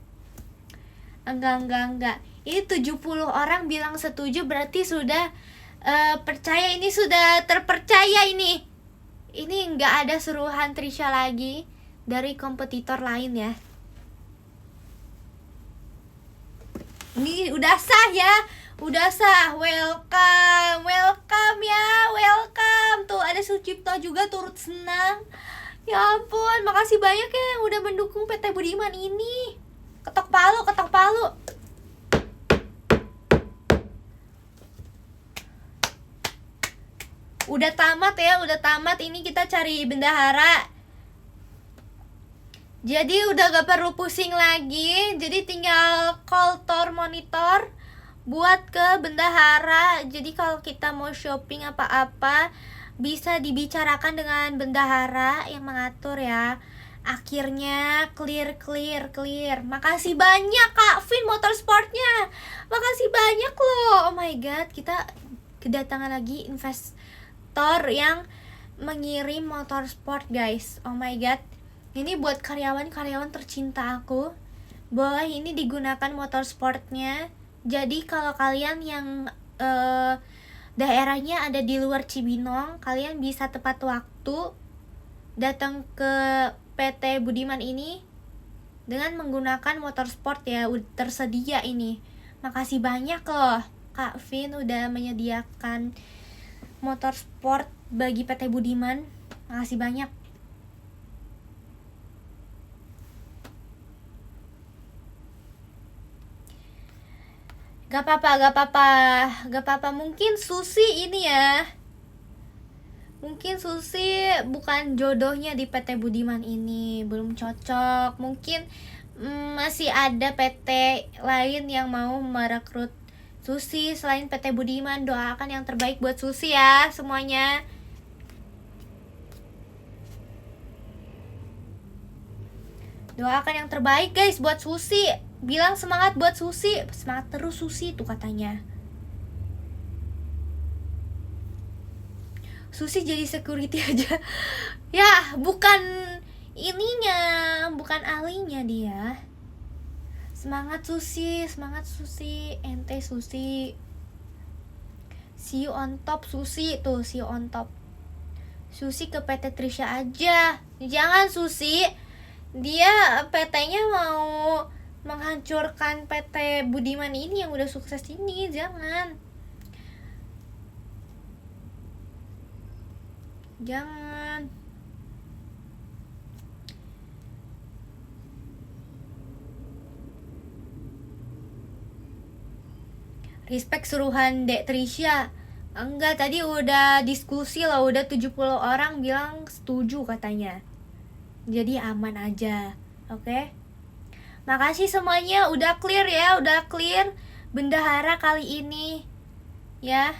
Enggak. Ini 70 orang bilang setuju, berarti sudah percaya, ini sudah terpercaya ini. Ini enggak ada suruhan Trisha lagi dari kompetitor lain ya. Ini udah sah ya. Udah sah. Welcome ya. Welcome. Tuh ada Sucipto juga turut senang. Ya ampun, makasih banyak ya yang udah mendukung PT Budiman ini. Ketok palu. Udah tamat ya, udah tamat. Ini kita cari bendahara. Jadi udah gak perlu pusing lagi. Jadi tinggal call Tor monitor buat ke bendahara. Jadi kalau kita mau shopping apa-apa bisa dibicarakan dengan bendahara yang mengatur ya. Akhirnya clear. Makasih banyak Kak Vin Motorsportnya. Makasih banyak loh. Oh my god, kita kedatangan lagi investor yang mengirim motorsport guys. Oh my god. Ini buat karyawan-karyawan tercinta aku. Boleh ini digunakan motorsportnya. Jadi kalau kalian yang daerahnya ada di luar Cibinong, kalian bisa tepat waktu datang ke PT Budiman ini dengan menggunakan motorsport ya, tersedia ini. Makasih banyak loh Kak Vin udah menyediakan motorsport bagi PT Budiman. Makasih banyak. Gak apa-apa. Mungkin Susi ini ya. Mungkin Susi bukan jodohnya di PT Budiman ini, belum cocok. Mungkin masih ada PT lain yang mau merekrut Susi selain PT Budiman. Doakan yang terbaik buat Susi ya semuanya. Doakan yang terbaik guys buat Susi. Bilang semangat buat Susi. Semangat terus Susi tuh katanya. Susi jadi security aja. Ya bukan ininya, bukan ahlinya dia. Semangat Susi. Ente Susi. See you on top Susi tuh, see you on top. Susi ke PT Trisha aja. Jangan Susi. Dia PT-nya mau menghancurkan PT Budiman ini yang udah sukses ini. Jangan. Respect suruhan Dek Trisha. Enggak, tadi udah diskusi lah, udah 70 orang bilang setuju katanya. Jadi aman aja. Oke? Makasih semuanya, udah clear ya, udah clear bendahara kali ini. Ya.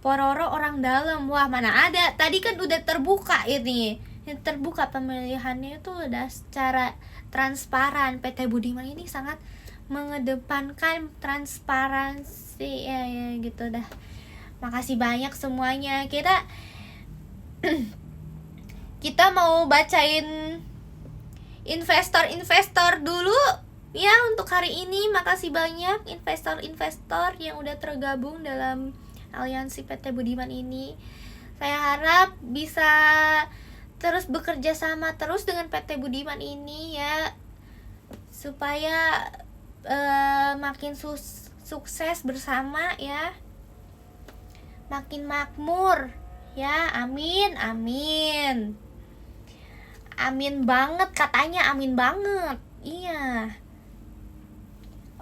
Pororo orang dalam. Wah, mana ada. Tadi kan udah terbuka ini. Yang terbuka pemilihannya itu udah secara transparan. PT Budiman ini sangat mengedepankan transparansi ya gitu dah. Makasih banyak semuanya. Kita mau bacain investor dulu ya untuk hari ini. Makasih banyak investor yang udah tergabung dalam aliansi PT Budiman ini. Saya harap bisa terus bekerja sama terus dengan PT Budiman ini ya, supaya makin sukses bersama ya, makin makmur ya. Amin banget katanya, amin banget. Iya.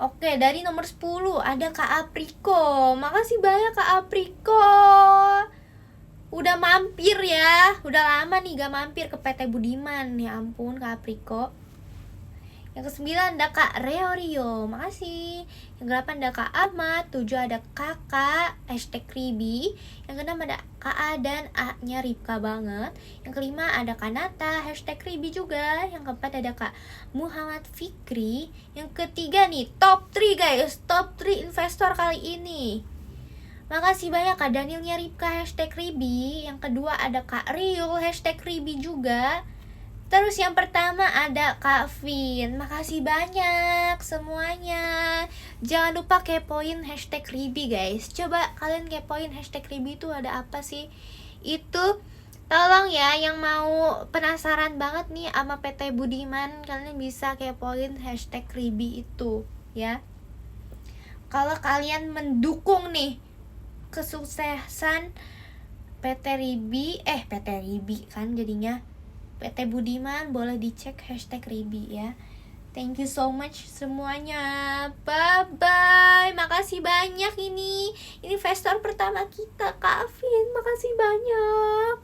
Oke, dari nomor 10 ada Kak Apriko. Makasih banyak Kak Apriko. Udah mampir ya. Udah lama nih gak mampir ke PT Budiman. Ya ampun Kak Apriko. Yang ke-9 ada Kak Rio. Makasih. Yang ke-8 ada Kak Ahmad. 7 ada Kakak #Ribi. Yang ke-6 ada Kak A dan A-nya Ripka banget. Yang ke-5 ada Kak Nata #Ribi juga. Yang ke-4 ada Kak Muhammad Fikri. Yang ke-3 nih top 3 guys, top 3 investor kali ini. Makasih banyak Kak Danielnya Ripka #Ribi. Yang kedua ada Kak Rio #Ribi juga. Terus yang pertama ada Kak Vin. Makasih banyak semuanya. Jangan lupa kepoin #Ribi guys. Coba kalian kepoin #Ribi itu ada apa sih. Itu tolong ya, yang mau penasaran banget nih sama PT Budiman, kalian bisa kepoin #Ribi itu ya. Kalau kalian mendukung nih kesuksesan PT Ribi kan jadinya PT Budiman, boleh dicek #Ribi ya. Thank you so much semuanya. Bye bye. Makasih banyak ini. Ini investor pertama kita, Kak Vin. Makasih banyak.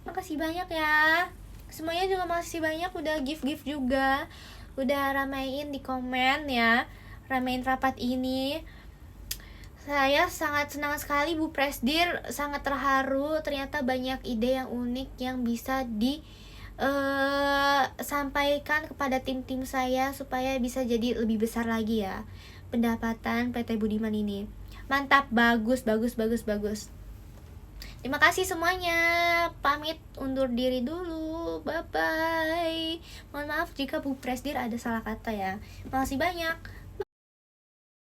Makasih banyak ya. Semuanya juga makasih banyak udah gift juga. Udah ramein di komen ya. Ramein rapat ini. Saya sangat senang sekali Bu Presdir, sangat terharu. Ternyata banyak ide yang unik yang bisa sampaikan kepada tim-tim saya supaya bisa jadi lebih besar lagi ya pendapatan PT Budiman ini. Mantap, bagus. Terima kasih semuanya. Pamit undur diri dulu. Bye bye. Mohon maaf jika Bu Presdir ada salah kata ya. Makasih banyak.